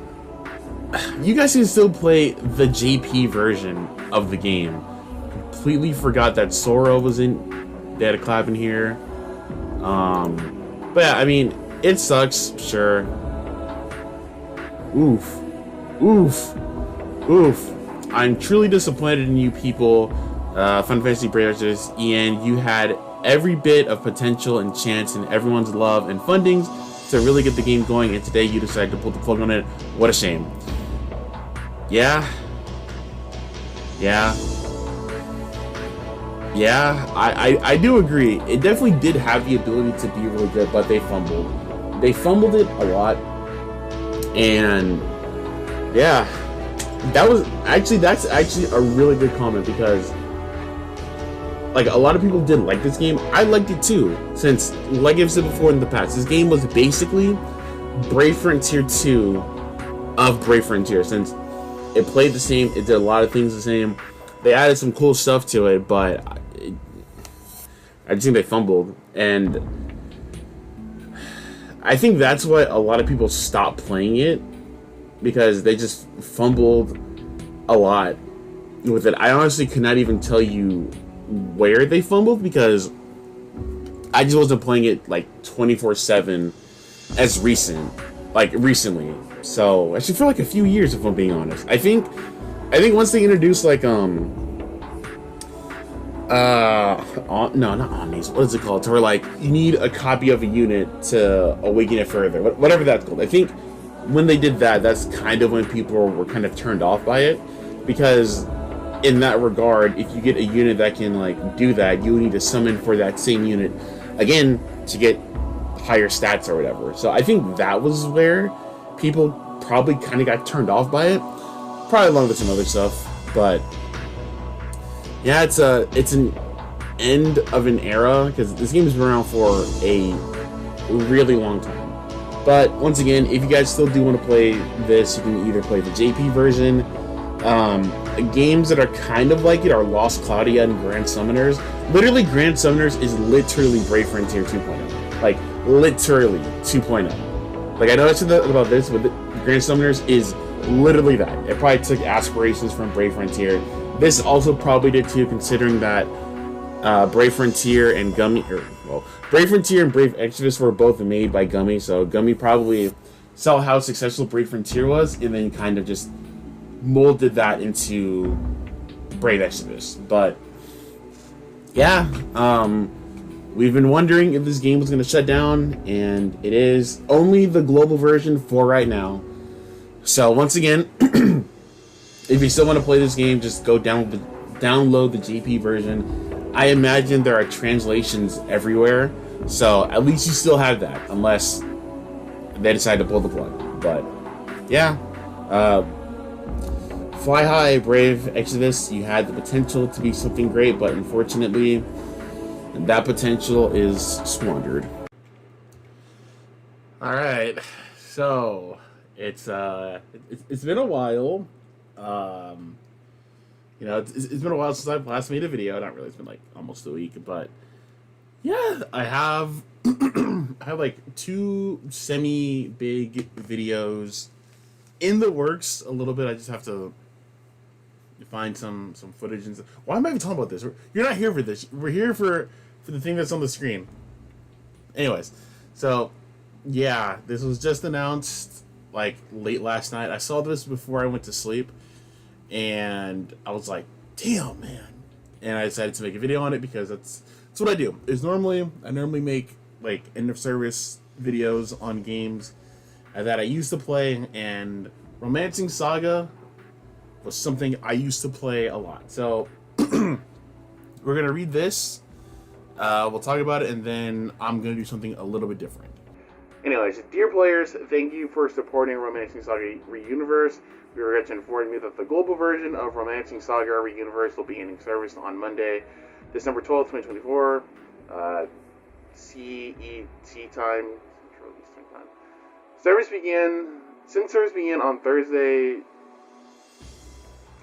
B: you guys can still play the JP version of the game. Completely forgot that Sora was in. They had a clap in here. But yeah, I mean, it sucks, sure. Oof. Oof. Oof. I'm truly disappointed in you people. Final Fantasy Brave Exodus, Ian, you had every bit of potential and chance and everyone's love and fundings to really get the game going, and today you decided to pull the plug on it. What a shame. Yeah. I do agree. It definitely did have the ability to be really good, but they fumbled. They fumbled it a lot. And yeah, that's actually a really good comment, because like, a lot of people didn't like this game. I liked it too, since, like I've said before in the past, this game was basically Brave Frontier 2 of Brave Frontier, since it played the same, it did a lot of things the same. They added some cool stuff to it, but I just think they fumbled. And I think that's why a lot of people stopped playing it, because they just fumbled a lot with it. I honestly could not even tell you where they fumbled, because I just wasn't playing it like 24/7 as recently. So actually for like a few years, if I'm being honest. I think once they introduced like no, not omnis, what is it called, to where like you need a copy of a unit to awaken it further, whatever that's called. I think when they did that, that's kind of when people were kind of turned off by it, because in that regard, if you get a unit that can like do that, you need to summon for that same unit again to get higher stats or whatever. So I think that was where people probably kind of got turned off by it, probably along with some other stuff. But yeah, it's an end of an era, because this game has been around for a really long time. But once again, if you guys still do want to play this, you can either play the JP version. Games that are kind of like it are Lost Claudia and Grand Summoners. Literally, Grand Summoners is literally Brave Frontier 2.0. Like, literally 2.0. Like, I know I said that about this, but Grand Summoners is literally that. It probably took aspirations from Brave Frontier. This also probably did too, considering that Brave Frontier and Brave Frontier and Brave Exodus were both made by Gummy, so Gummy probably saw how successful Brave Frontier was, and then kind of just molded that into Brave Exodus. But yeah, we've been wondering if this game was going to shut down, and it is only the global version for right now. So once again, if you still want to play this game, just go download the JP version. I imagine there are translations everywhere, so at least you still have that, unless they decide to pull the plug. But yeah, fly high, Brave Exodus. You had the potential to be something great, but unfortunately, that potential is squandered. All right, so it's been a while. You know, it's been a while since I've last made a video. Not really. It's been like almost a week, but yeah, I have I have like 2 semi-big videos in the works. A little bit. I just have to find some footage and stuff. Why am I even talking about this? You're not here for this. We're here for the thing that's on the screen. Anyways, so yeah, this was just announced like late last night. I saw this before I went to sleep, and I was like, damn, man. And I decided to make a video on it, because that's what I do. I normally make like end of service videos on games that I used to play, and Romacing Saga was something I used to play a lot. So we're gonna read this, we'll talk about it, and then I'm gonna do something a little bit different. Anyways, dear players, thank you for supporting Romacing Saga Re-Universe. We regret to inform you that the global version of Romacing Saga Re-Universe will be ending service on Monday, December 12th, 2024, CET time.
C: Since service began on Thursday,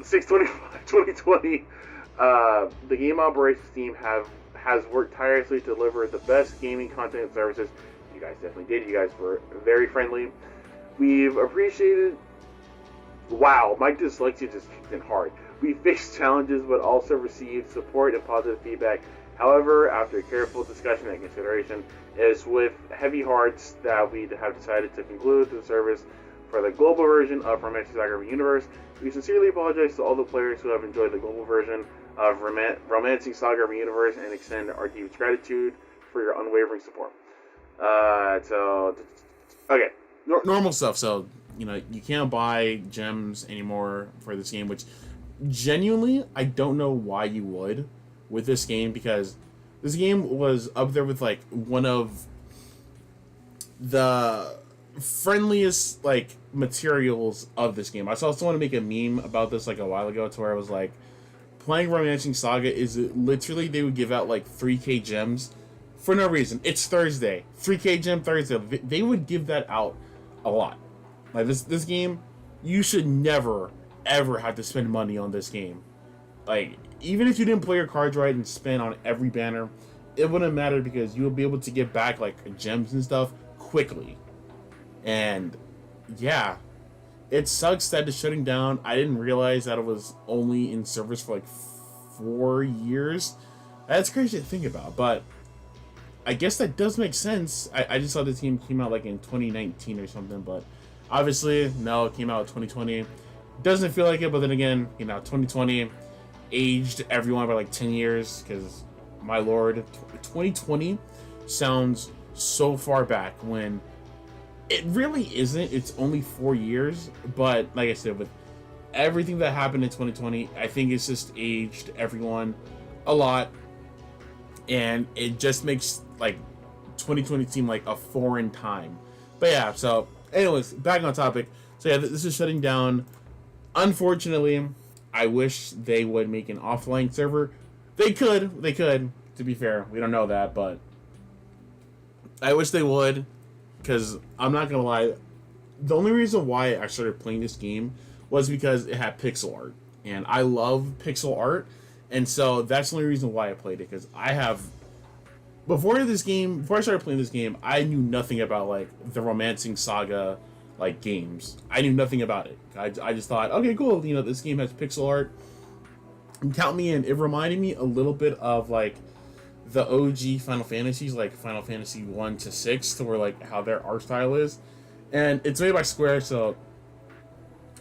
C: 6/25/2020, the game operations team has worked tirelessly to deliver the best gaming content and services. You guys definitely did. You guys were very friendly. We've appreciated. Wow, my dyslexia just kicked in hard. We faced challenges, but also received support and positive feedback. However, after careful discussion and consideration, it is with heavy hearts that we have decided to conclude the service for the global version of Romacing Saga Universe. We sincerely apologize to all the players who have enjoyed the global version of Romacing Saga Universe and extend our deepest gratitude for your unwavering support. Okay.
A: Normal stuff. So, you can't buy gems anymore for this game, which genuinely, I don't know why you would with this game, because this game was up there with, like, one of the friendliest, like, materials of this game. I saw someone make a meme about this, like, a while ago, to where I was like, playing Romacing Saga is literally, they would give out, like, 3k gems for no reason. It's Thursday. 3k gem Thursday. They would give that out a lot. Like, this game, you should never, ever have to spend money on this game. Like, even if you didn't play your cards right and spend on every banner, it wouldn't matter, because you'll be able to get back, like, gems and stuff quickly. And, yeah. It sucks that it's shutting down. I didn't realize that it was only in service for, like, 4 years. That's crazy to think about, but I guess that does make sense. I just saw this game came out, like, in 2019 or something, but obviously, no, it came out in 2020. Doesn't feel like it, but then again, 2020 aged everyone by, like, 10 years, because, my lord, 2020 sounds so far back when it really isn't. It's only 4 years, but like I said, with everything that happened in 2020, I think it's just aged everyone a lot, and it just makes, like, 2020 seem like a foreign time. But yeah, so anyways, back on topic. So yeah, this is shutting down. Unfortunately, I wish they would make an offline server. They could, to be fair. We don't know that, but I wish they would, because I'm not gonna lie, the only reason why I started playing this game was because it had pixel art, and I love pixel art, and so that's the only reason why I played it. Because before I started playing this game, I knew nothing about, like, the Romacing Saga, like, games. I knew nothing about it. I just thought, okay, cool, this game has pixel art, and count me in. It reminded me a little bit of, like, the OG Final Fantasies, like Final Fantasy 1 to 6, to where, like, how their art style is. And it's made by Square, so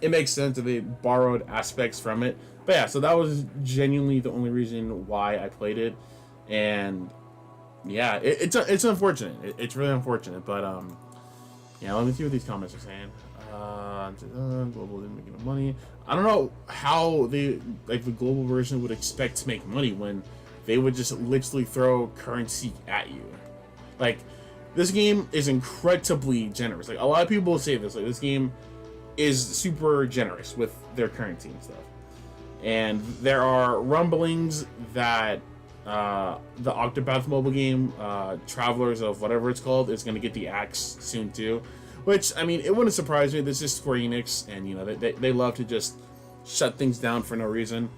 A: it makes sense that they borrowed aspects from it. But yeah, so that was genuinely the only reason why I played it. And yeah, it's unfortunate. It's really unfortunate. But yeah, let me see what these comments are saying. Global didn't make enough money. I don't know how the global version would expect to make money when they would just literally throw currency at you. Like, this game is incredibly generous. Like, a lot of people will say this. Like, this game is super generous with their currency and stuff. And there are rumblings that the Octopath mobile game, Travelers of whatever it's called, is going to get the axe soon too. Which, I mean, it wouldn't surprise me. This is Square Enix, and, they love to just shut things down for no reason.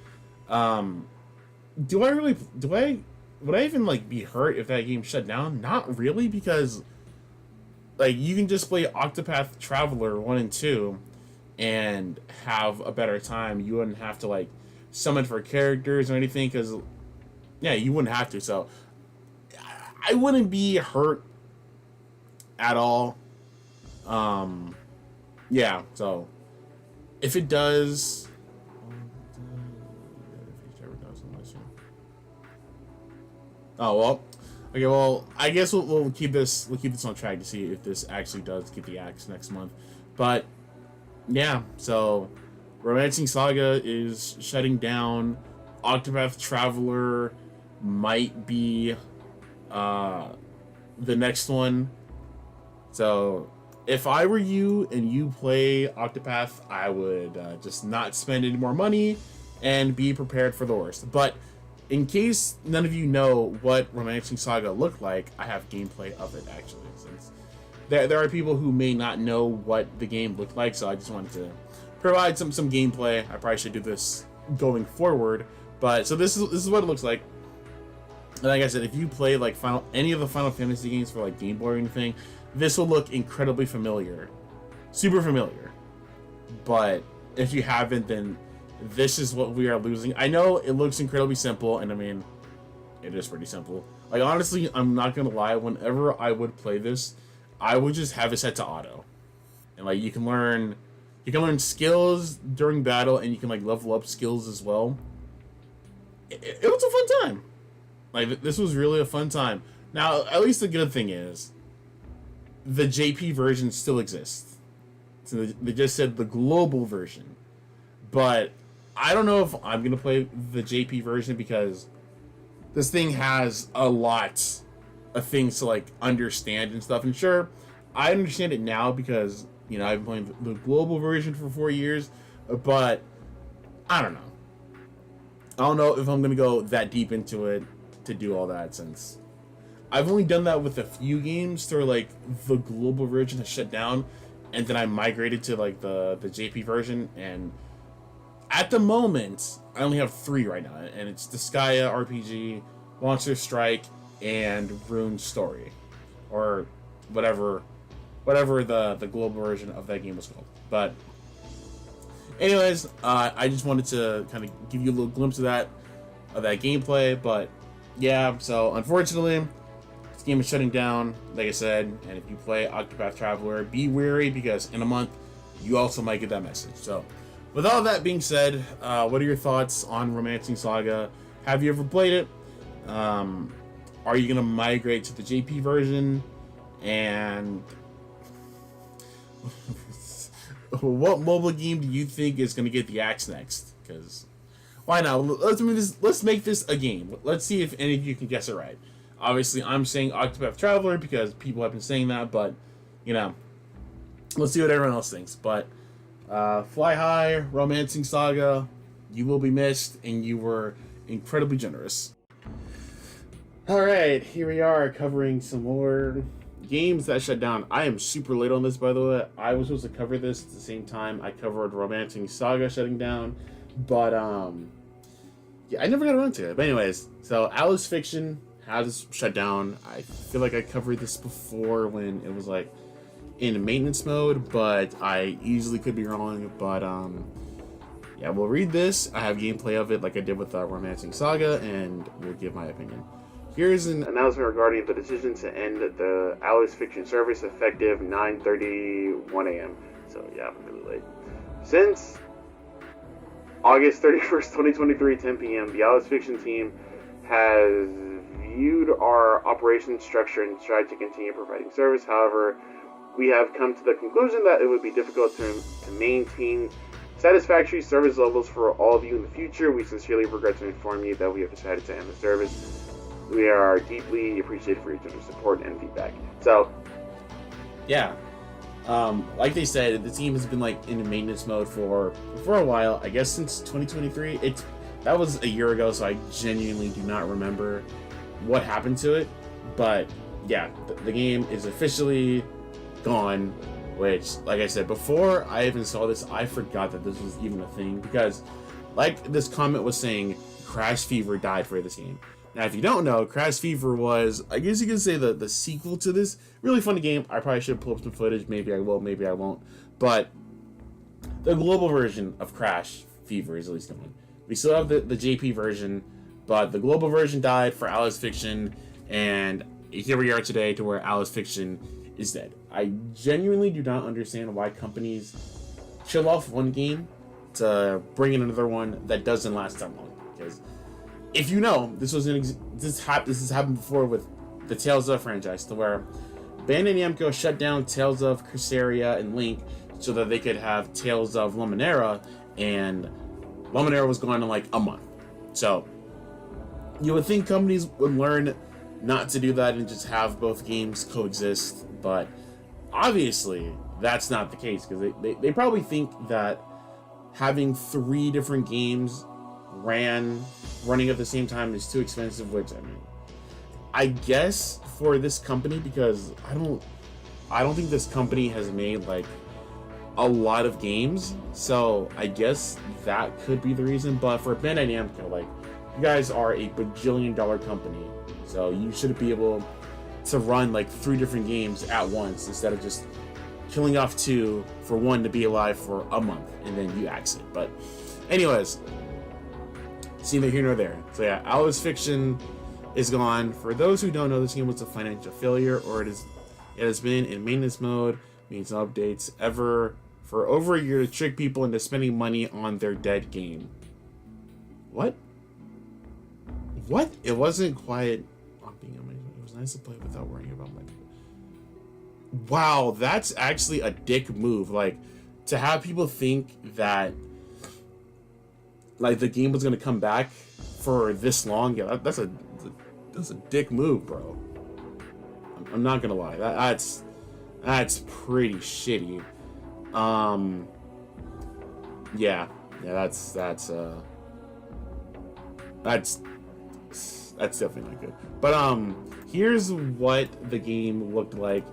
A: Would I even, like, be hurt if that game shut down? Not really, because, like, you can just play Octopath Traveler 1 and 2 and have a better time. You wouldn't have to, like, summon for characters or anything, because, yeah, you wouldn't have to. So, I wouldn't be hurt at all. Yeah, so, if it does... Oh, well. Okay, well, I guess we'll keep this on track to see if this actually does get the axe next month. But yeah, so Romacing Saga is shutting down. Octopath Traveler might be the next one. So if I were you and you play Octopath, I would just not spend any more money and be prepared for the worst. But in case none of you know what Romacing Saga looked like, I have gameplay of it, actually, since there are people who may not know what the game looked like, so I just wanted to provide some gameplay. I probably should do this going forward, but so this is what it looks like. Like I said, if you play like any of the Final Fantasy games for like Game Boy or anything, this will look incredibly familiar, super familiar. But if you haven't, then this is what we are losing. I know it looks incredibly simple, and I mean, it is pretty simple. Like honestly, I'm not gonna lie. Whenever I would play this, I would just have it set to auto, and like you can learn skills during battle, and you can like level up skills as well. It was a fun time. Like, this was really a fun time. Now, at least the good thing is, the JP version still exists. So they just said the global version. But I don't know if I'm going to play the JP version because this thing has a lot of things to, like, understand and stuff. And sure, I understand it now because, you know, I've been playing the global version for 4 years. But, I don't know. I don't know if I'm going to go that deep into it to do all that, since I've only done that with a few games through like the global version has shut down, and then I migrated to like the JP version, and at the moment I only have 3 right now, and it's Disgaea RPG, Monster Strike, and Rune Story, or whatever the global version of that game was called. But anyways, I just wanted to kind of give you a little glimpse of that gameplay. But yeah, so unfortunately, this game is shutting down, like I said, and if you play Octopath Traveler, be wary because in a month, you also might get that message. So, with all that being said, what are your thoughts on Romacing Saga? Have you ever played it? Are you going to migrate to the JP version? And what mobile game do you think is going to get the axe next? Because why not? Let's make this a game. Let's see if any of you can guess it right. Obviously, I'm saying Octopath Traveler because people have been saying that, but, you know, let's see what everyone else thinks. But Fly High, Romacing Saga, you will be missed, and you were incredibly generous. Alright, here we are covering some more games that shut down. I am super late on this, by the way. I was supposed to cover this at the same time I covered Romacing Saga shutting down, but, yeah, I never got around to it. But anyways, so Alice Fiction has shut down. I feel like I covered this before when it was like in maintenance mode, but I easily could be wrong. But yeah, we'll read this. I have gameplay of it like I did with Romacing Saga, and we'll give my opinion. Here's an announcement regarding the decision to end the Alice Fiction service effective 9:31 a.m. So yeah, I'm really late. Since August 31st, 2023, 10 p.m., the Alice Fiction team has viewed our operation structure and tried to continue providing service. However, we have come to the conclusion that it would be difficult to maintain satisfactory service levels for all of you in the future. We sincerely regret to inform you that we have decided to end the service. We are deeply appreciative for each other's support and feedback. So, yeah. Like they said, the team has been like in maintenance mode for a while. I guess since 2023. That was a year ago, so I genuinely do not remember what happened to it. But yeah, the game is officially gone. Which, like I said, before I even saw this, I forgot that this was even a thing, because, like this comment was saying, Crash Fever died for this game. Now, if you don't know, Crash Fever was, I guess you could say, the sequel to this. Really funny game. I probably should pull up some footage. Maybe I will, maybe I won't. But the global version of Crash Fever is at least going. We still have the JP version, but the global version died for Alice Fiction, and here we are today to where Alice Fiction is dead. I genuinely do not understand why companies chill off one game to bring in another one that doesn't last that long. Because if you know, this has happened before with the Tales of franchise, to where Bandai Namco shut down Tales of Cresseria and Link so that they could have Tales of Luminera, and Luminera was gone in like a month. So you would think companies would learn not to do that and just have both games coexist, but obviously that's not the case, because they probably think that having 3 different games running at the same time is too expensive, which, I mean, I guess for this company, because
B: I don't think this company has made like a lot of games, so I guess that could be the reason. But for Bandai Namco, like, you guys are a bajillion-dollar company, so you should be able to run like 3 different games at once instead of just killing off 2 for one to be alive for a month and then you axe it. But anyways, see neither here nor there. So yeah, Alice Fiction is gone. For those who don't know, this game was a financial failure, or it has been in maintenance mode, means no updates ever, for over a year to trick people into spending money on their dead game. What? What? It wasn't quiet on being amazing. It was nice to play without worrying about money. Wow, that's actually a dick move. Like, to have people think that like the game was gonna come back for this long, yeah, that's a dick move, bro. I'm not gonna lie. That's pretty shitty. Yeah, that's definitely not good. But here's what the game looked like.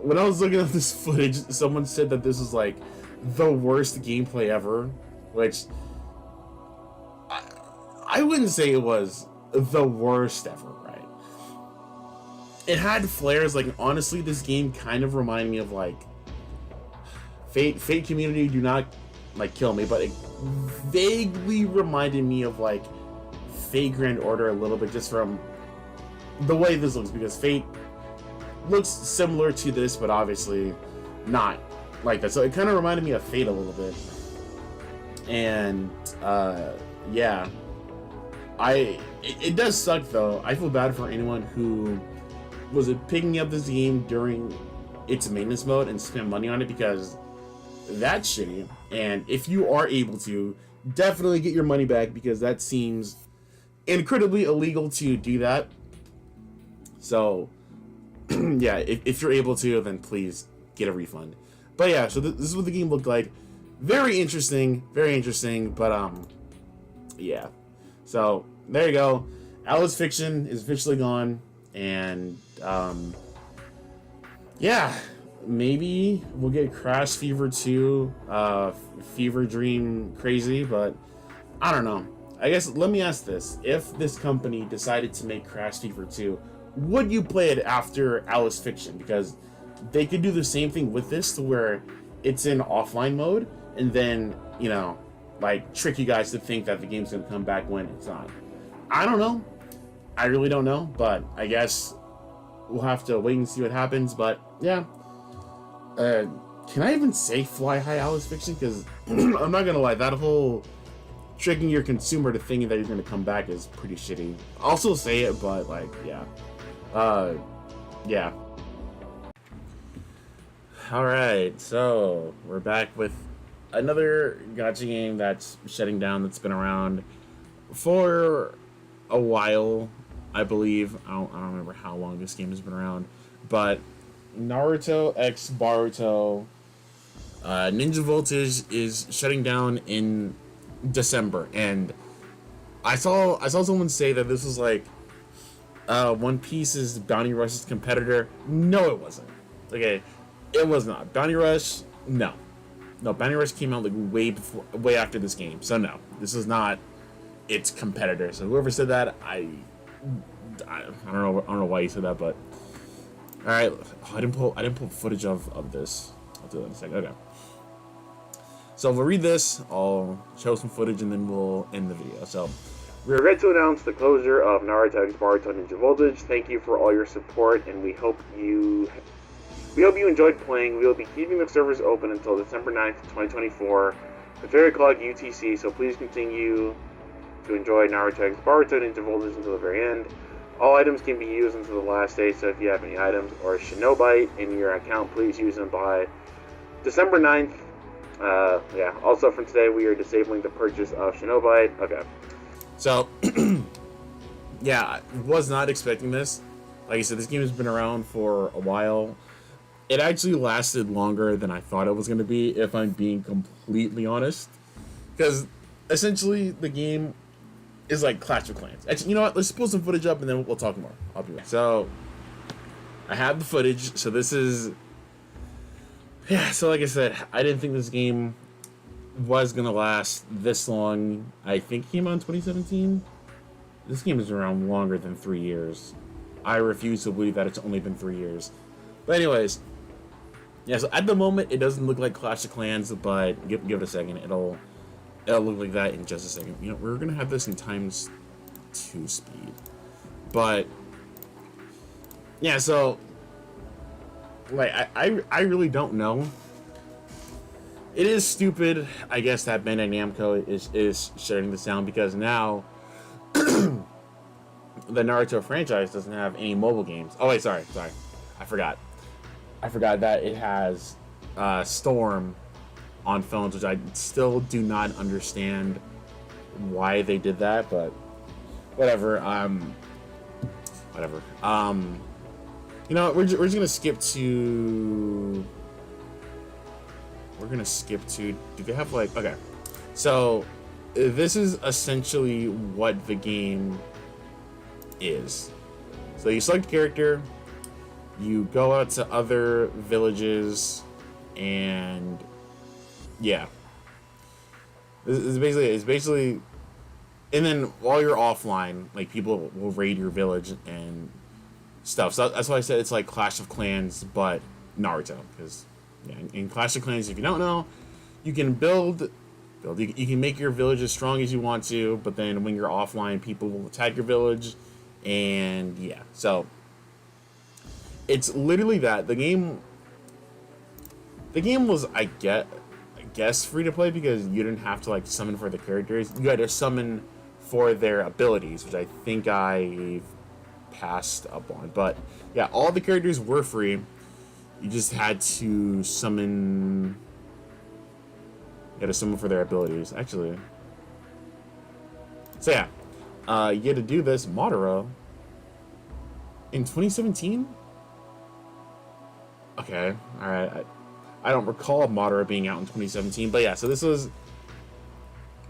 B: When I was looking at this footage, someone said that this was like the worst gameplay ever, which I wouldn't say it was the worst ever, right? It had flares. Like, honestly, this game kind of reminded me of like Fate Community. Do not like kill me, but it vaguely reminded me of like Fate Grand Order a little bit, just from the way this looks, because Fate looks similar to this, but obviously not like that. So it kind of reminded me of Fate a little bit. And yeah, it does suck though. I feel bad for anyone who was picking up this game during its maintenance mode and spent money on it, because that's shitty. And if you are able to, definitely get your money back, because that seems incredibly illegal to do that. So yeah, if you're able to, then please get a refund. But yeah, so this is what the game looked like. Very interesting, but yeah. So there you go. Alice Fiction is officially gone, and yeah, maybe we'll get Crash Fever 2, Fever Dream Crazy, but I don't know. I guess, let me ask this. If this company decided to make Crash Fever 2, would you play it after Alice Fiction? Because they could do the same thing with this, to where it's in offline mode, and then, you know, like, trick you guys to think that the game's gonna come back when it's not. I don't know. I really don't know, but I guess we'll have to wait and see what happens. But yeah, can I even say Fly High Alice Fiction? Because I'm not gonna lie, that whole tricking your consumer to thinking that you're gonna come back is pretty shitty. I'll still say it, but like, yeah. Yeah. Alright, so we're back with another gacha game that's shutting down, that's been around for a while, I believe. I don't remember how long this game has been around, but Naruto X Bourto Ninja Voltage is shutting down in December, and I saw someone say that this was like One Piece's Bounty Rush's competitor. No, it wasn't. Okay, it was not. Bounty Rush, no, Bounty Rush came out like way after this game, so no, this is not its competitor. So whoever said that, I don't know why you said that, but all right. Oh, I didn't pull footage of this. I'll do that in a second. Okay. So we'll read this, I'll show some footage, and then we'll end the video. So,
C: we regret to announce the closure of Naruto X Bourto Ninja Voltage. Thank you for all your support, and we hope you enjoyed playing. We will be keeping the servers open until December 9th, 2024, at 3 o'clock UTC, so please continue to enjoy Naruto X Bourto Ninja Voltage until the very end. All items can be used until the last day, so if you have any items or Shinobite in your account, please use them by December 9th. Yeah, also from today, we are disabling the purchase of Shinobite. Okay.
B: So, yeah, I was not expecting this. Like I said, this game has been around for a while. It actually lasted longer than I thought it was going to be, if I'm being completely honest. Because, essentially, the game is like Clash of Clans. Actually, you know what? Let's pull some footage up, and then we'll talk more. I'll be right back. So, I have the footage, so this is... Yeah, so like I said, I didn't think this game was going to last this long. I think it came out in 2017. This game is around longer than 3 years. I refuse to believe that it's only been 3 years. But anyways, yeah, so at the moment, it doesn't look like Clash of Clans, but give it a second. It'll look like that in just a second. You know, we're going to have this in times 2 speed. But, yeah, so, like, I really don't know. It is stupid, I guess, that Bandai Namco is shutting this down, because now the Naruto franchise doesn't have any mobile games. Oh, wait, sorry. I forgot that it has Storm on phones, which I still do not understand why they did that, but whatever. You know, we're just gonna skip to... Do they have, like... Okay. So, this is essentially what the game is. So, you select a character, you go out to other villages, and... Yeah. It's basically... And then, while you're offline, like, people will raid your village and stuff. So, that's why I said it's like Clash of Clans, but Naruto, because... Yeah, in Clash of Clans, if you don't know, you can build. You can make your village as strong as you want to, but then when you're offline, people will attack your village, and yeah. So it's literally that. The game was, I guess, free to play, because you didn't have to like summon for the characters. You had to summon for their abilities, which I think I passed up on. But yeah, all the characters were free. You just had to summon... You had to summon for their abilities, actually. So yeah. You had to do this, Madara, in 2017? Okay, alright. I don't recall Madara being out in 2017, but yeah, so this was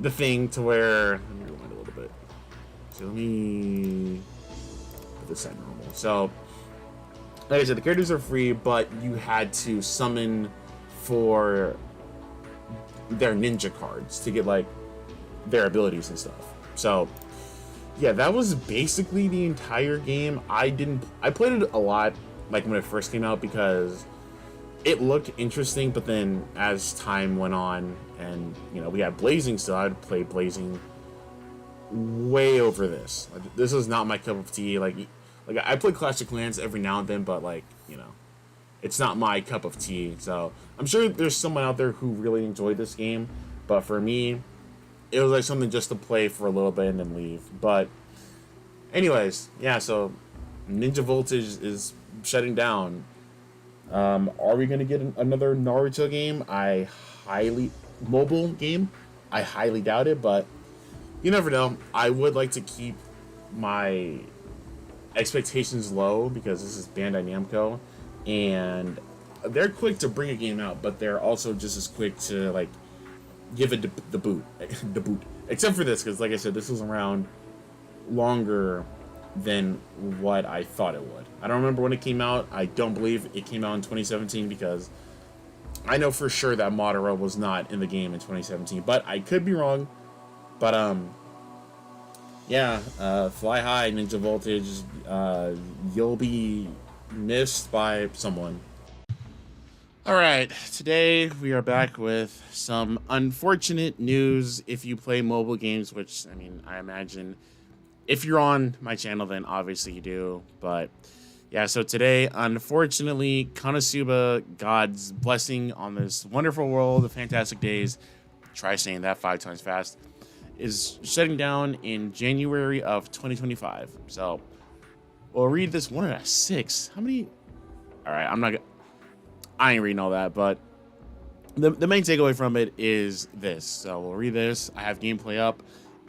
B: the thing to where... Let me rewind a little bit. So let me put this at normal. So... Like I said, the characters are free, but you had to summon for their ninja cards to get, like, their abilities and stuff. So, yeah, that was basically the entire game. I played it a lot, like, when it first came out, because it looked interesting, but then as time went on, and, you know, we had Blazing still, I'd play Blazing way over this. Like, this is not my cup of tea, like, I play Clash of Clans every now and then, but, like, you know, it's not my cup of tea. So, I'm sure there's someone out there who really enjoyed this game, but for me, it was, like, something just to play for a little bit and then leave. But, anyways, yeah, so, Ninja Voltage is shutting down. Are we going to get another Naruto game? Mobile game? I highly doubt it, but you never know. I would like to keep my expectations low, because this is Bandai Namco, and they're quick to bring a game out, but they're also just as quick to, like, give it the boot. Except for this, because like I said, this was around longer than what I thought it would. I don't remember when it came out. I don't believe it came out in 2017, because I know for sure that Madara was not in the game in 2017, but I could be wrong. But yeah, fly high, Ninja Voltage. You'll be missed by someone. Alright, today we are back with some unfortunate news if you play mobile games, which, I mean, I imagine if you're on my channel, then obviously you do. But yeah, so today, unfortunately, Konosuba, God's blessing on this wonderful world of fantastic days, try saying that 5 times fast, is shutting down in January of 2025. So we'll read this 1 out of 6. How many? All right, I ain't reading all that, but the main takeaway from it is this. So we'll read this. I have gameplay up,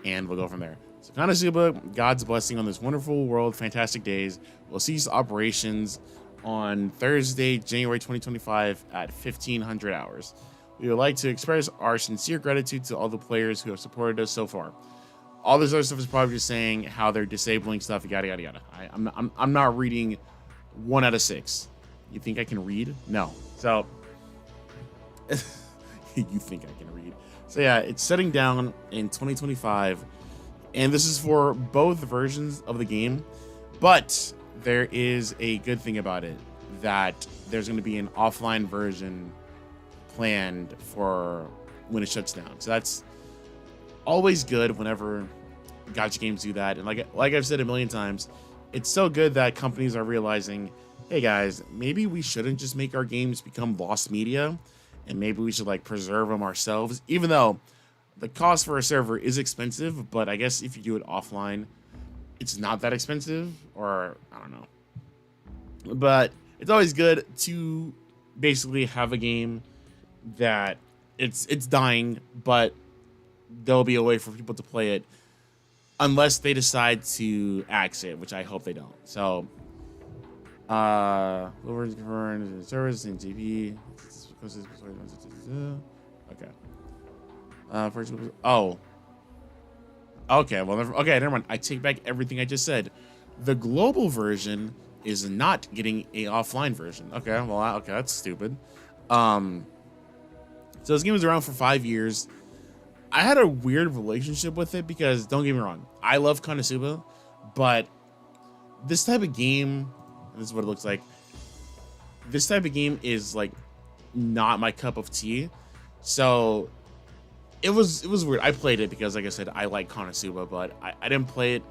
B: and we'll go from there. So Konosuba, God's blessing on this wonderful world, fantastic days, will cease operations on Thursday, January 2025 at 1500 hours. We would like to express our sincere gratitude to all the players who have supported us so far. All this other stuff is probably just saying how they're disabling stuff, yada yada yada. I'm not reading 1 out of 6. You think I can read? No. So you think I can read? So yeah, it's shutting down in 2025, and this is for both versions of the game. But there is a good thing about it, that there's going to be an offline version planned for when it shuts down. So that's always good whenever gacha games do that. And like I've said a million times, it's so good that companies are realizing, hey guys, maybe we shouldn't just make our games become lost media, and maybe we should like preserve them ourselves, even though the cost for a server is expensive. But I guess if you do it offline, it's not that expensive, or I don't know. But it's always good to basically have a game that it's dying, but there'll be a way for people to play it, unless they decide to axe it, which I hope they don't. So, service and GP. Okay. Okay. Well, never mind. I take back everything I just said. The global version is not getting a offline version. Okay. Well, okay, that's stupid. So this game was around for 5 years. I had a weird relationship with it because, don't get me wrong, I love Konosuba, but this type of game, and this is what it looks like, this type of game is like not my cup of tea. So it was weird. I played it because, like I said, I like Konosuba, but I didn't play it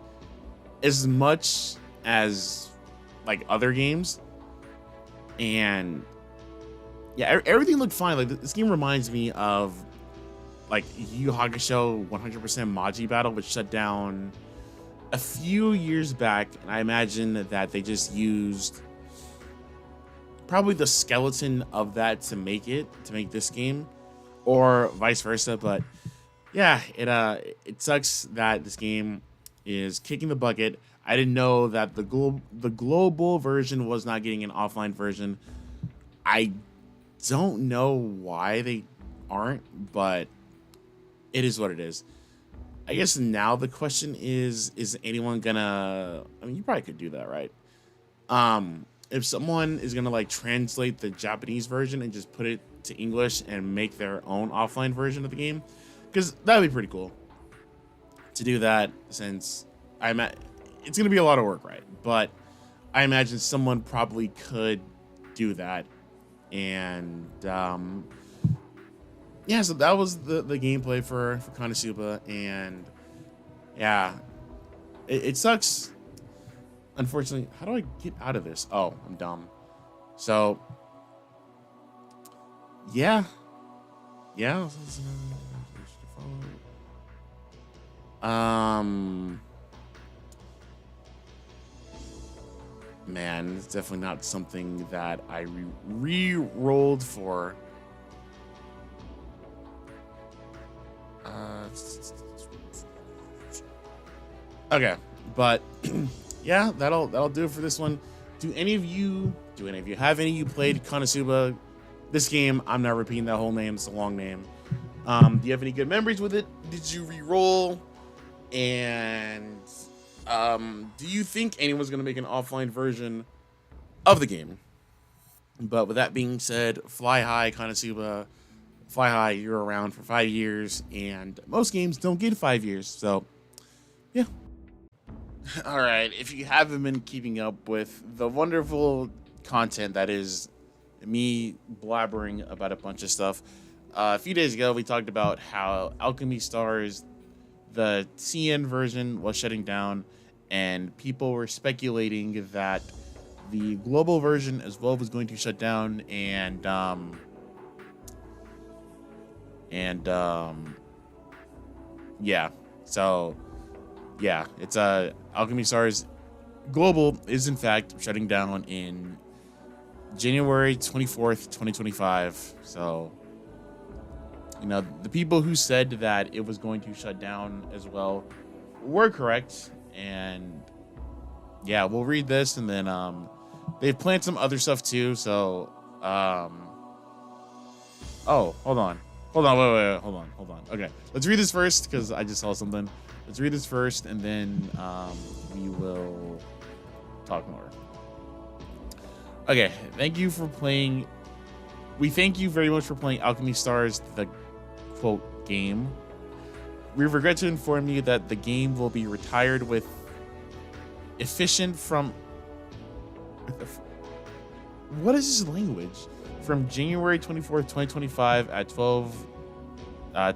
B: as much as like other games. And yeah, everything looked fine. Like, this game reminds me of like Yu Yu Hakusho 100% Maji Battle, which shut down a few years back, and I imagine that they just used probably the skeleton of that to make this game, or vice versa. But yeah, it sucks that this game is kicking the bucket. I didn't know that the global version was not getting an offline version. I don't know why they aren't, but it is what it is. I guess now the question is anyone gonna, I mean, you probably could do that, right? If someone is gonna like translate the Japanese version and just put it to English and make their own offline version of the game, because that would be pretty cool to do that, since it's gonna be a lot of work, right? But I imagine someone probably could do that. And yeah, so that was the gameplay for Konosuba, and yeah, it sucks. Unfortunately, how do I get out of this? Oh, I'm dumb. So yeah. Man, it's definitely not something that I re-rolled for. Okay, but yeah, that'll do it for this one. Do any of you have any of you played Konosuba? This game, I'm not repeating that whole name, it's a long name. Do you have any good memories with it? Did you re-roll? And do you think anyone's gonna make an offline version of the game? But with that being said, fly high, Konosuba. Fly high, you're around for 5 years, and most games don't get 5 years, so yeah. All right, if you haven't been keeping up with the wonderful content that is me blabbering about a bunch of stuff, a few days ago we talked about how Alchemy Stars, the CN version, was shutting down, and people were speculating that the global version as well was going to shut down, and yeah, so yeah, it's Alchemy Stars Global is in fact shutting down in January 24th, 2025. So, you know, the people who said that it was going to shut down as well were correct. And yeah, we'll read this, and then they've planned some other stuff too. So oh, hold on, hold on. Okay, let's read this first because I just saw something. Let's read this first, and then we will talk more. Okay, thank you for playing. We thank you very much for playing Alchemy Stars, the quote game. We regret to inform you that the game will be retired with efficient from. What is this language? From January 24th, 2025 at 12.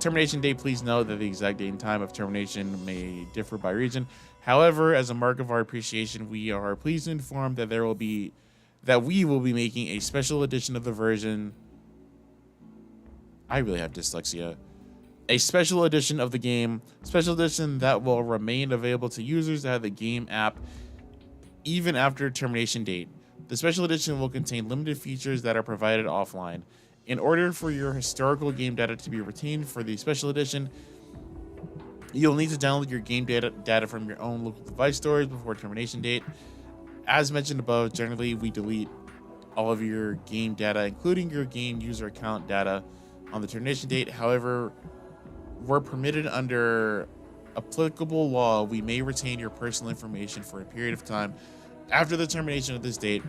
B: Termination date, please note that the exact date and time of termination may differ by region. However, as a mark of our appreciation, we are pleased to inform that we will be making a special edition of the version. I really have dyslexia. A special edition of the game, special edition that will remain available to users that have the game app even after termination date. The special edition will contain limited features that are provided offline. In order for your historical game data to be retained for the special edition, you'll need to download your game data from your own local device storage before termination date. As mentioned above, generally we delete all of your game data, including your game user account data, on the termination date. However, where permitted under applicable law, we may retain your personal information for a period of time after the termination of this date.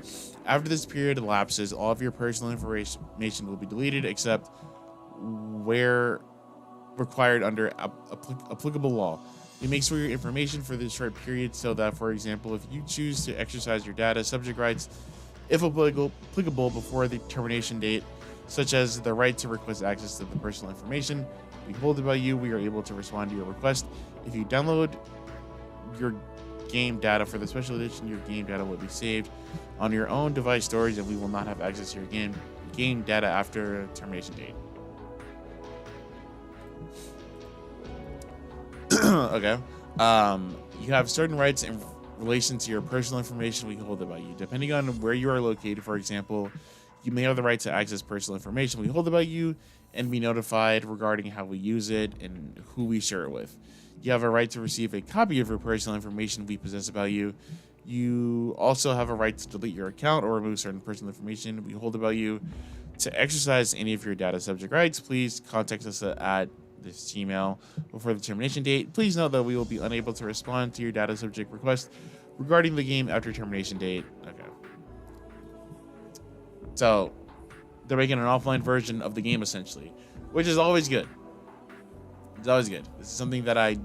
B: After this period elapses, all of your personal information will be deleted except where required under applicable law. We make sure your information for this short period so that, for example, if you choose to exercise your data subject rights, if applicable before the termination date, such as the right to request access to the personal information we hold about you, we are able to respond to your request. If you download your game data for the special edition, your game data will be saved on your own device storage, and we will not have access to your game data after termination date. Okay. You have certain rights in relation to your personal information we hold about you. Depending on where you are located, for example, you may have the right to access personal information we hold about you and be notified regarding how we use it and who we share it with. You have a right to receive a copy of your personal information we possess about you. You also have a right to delete your account or remove certain personal information we hold about you. To exercise any of your data subject rights, please contact us at this Gmail before the termination date. Please note that we will be unable to respond to your data subject request regarding the game after termination date. Okay. So they're making an offline version of the game essentially, which is always good. It's always good. This is something that I've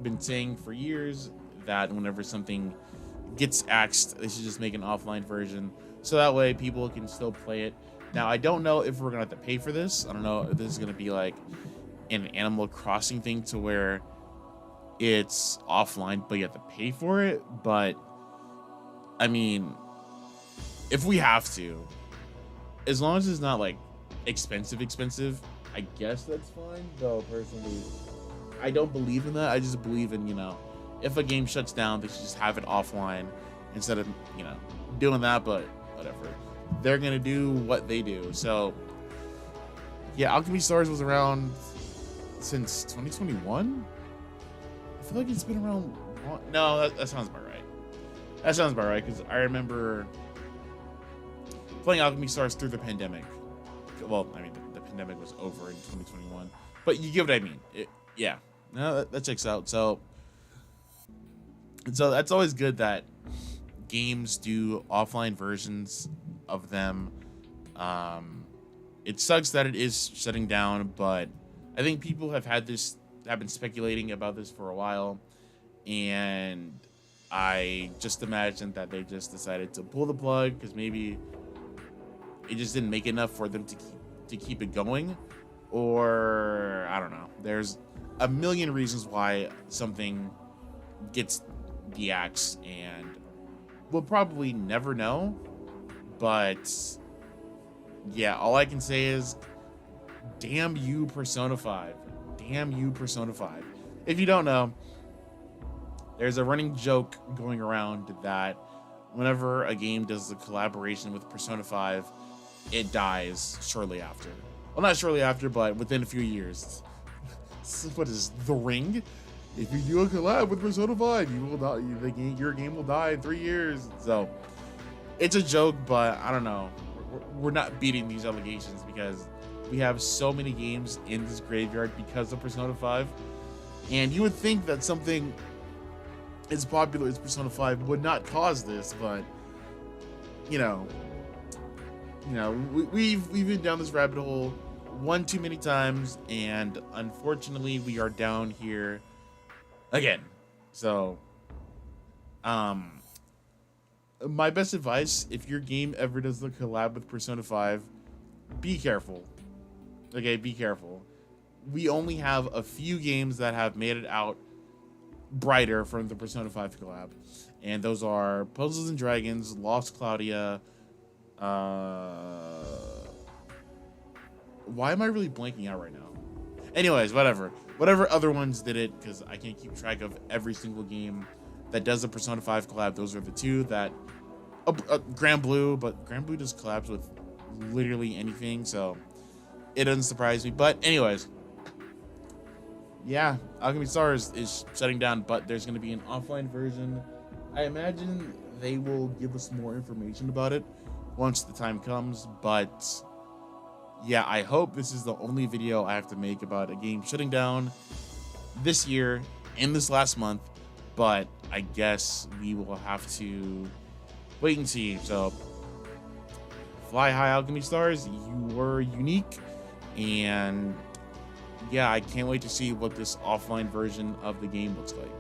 B: been saying for years, that whenever something gets axed, they should just make an offline version so that way people can still play it. Now, I don't know if we're going to have to pay for this. I don't know if this is going to be like an Animal Crossing thing to where it's offline, but you have to pay for it. But, I mean, if we have to, as long as it's not like expensive, I guess that's fine. Though, personally, I don't believe in that. I just believe in, if a game shuts down, they should just have it offline instead of, doing that. But whatever. They're going to do what they do. So, yeah, Alchemy Stars was around since 2021? I feel like it's been around. No, that sounds about right. That sounds about right, because I remember playing Alchemy Stars through the pandemic. Well, I mean, the pandemic was over in 2021. But you get what I mean. Yeah. No, that checks out. So that's always good that games do offline versions of them. It sucks that it is shutting down, but I think people have been speculating about this for a while, and I just imagined that they just decided to pull the plug because maybe it just didn't make enough for them to keep it going, or I don't know. There's a million reasons why something gets de-axed, and we'll probably never know. But yeah, all I can say is, damn you, Persona 5. Damn you, Persona 5. If you don't know, there's a running joke going around that whenever a game does a collaboration with Persona 5, it dies shortly after. Well, not shortly after, but within a few years. What is The Ring? If you do a collab with Persona 5, you will die. Your game will die in 3 years. So it's a joke, but I don't know. We're not beating these allegations because we have so many games in this graveyard because of Persona 5. And you would think that something as popular as Persona 5 would not cause this, but,
A: you know, we've been down this rabbit hole one too many times, and unfortunately, we are down here again. So, my best advice: if your game ever does the collab with Persona 5, be careful. Okay, be careful. We only have a few games that have made it out brighter from the Persona 5 collab, and those are Puzzles and Dragons, Lost Claudia. Why am I really blanking out right now? Anyways, whatever other ones did it, because I can't keep track of every single game that does the Persona 5 collab. Those are the two that Grand Blue, but Grand Blue does collabs with literally anything, so it doesn't surprise me. But anyways, yeah, Alchemy Stars is shutting down, but there's going to be an offline version. I imagine they will give us more information about it once the time comes, but yeah, I hope this is the only video I have to make about a game shutting down this year in this last month, but I guess we will have to wait and see. So fly high, Alchemy Stars, you were unique, and yeah, I can't wait to see what this offline version of the game looks like.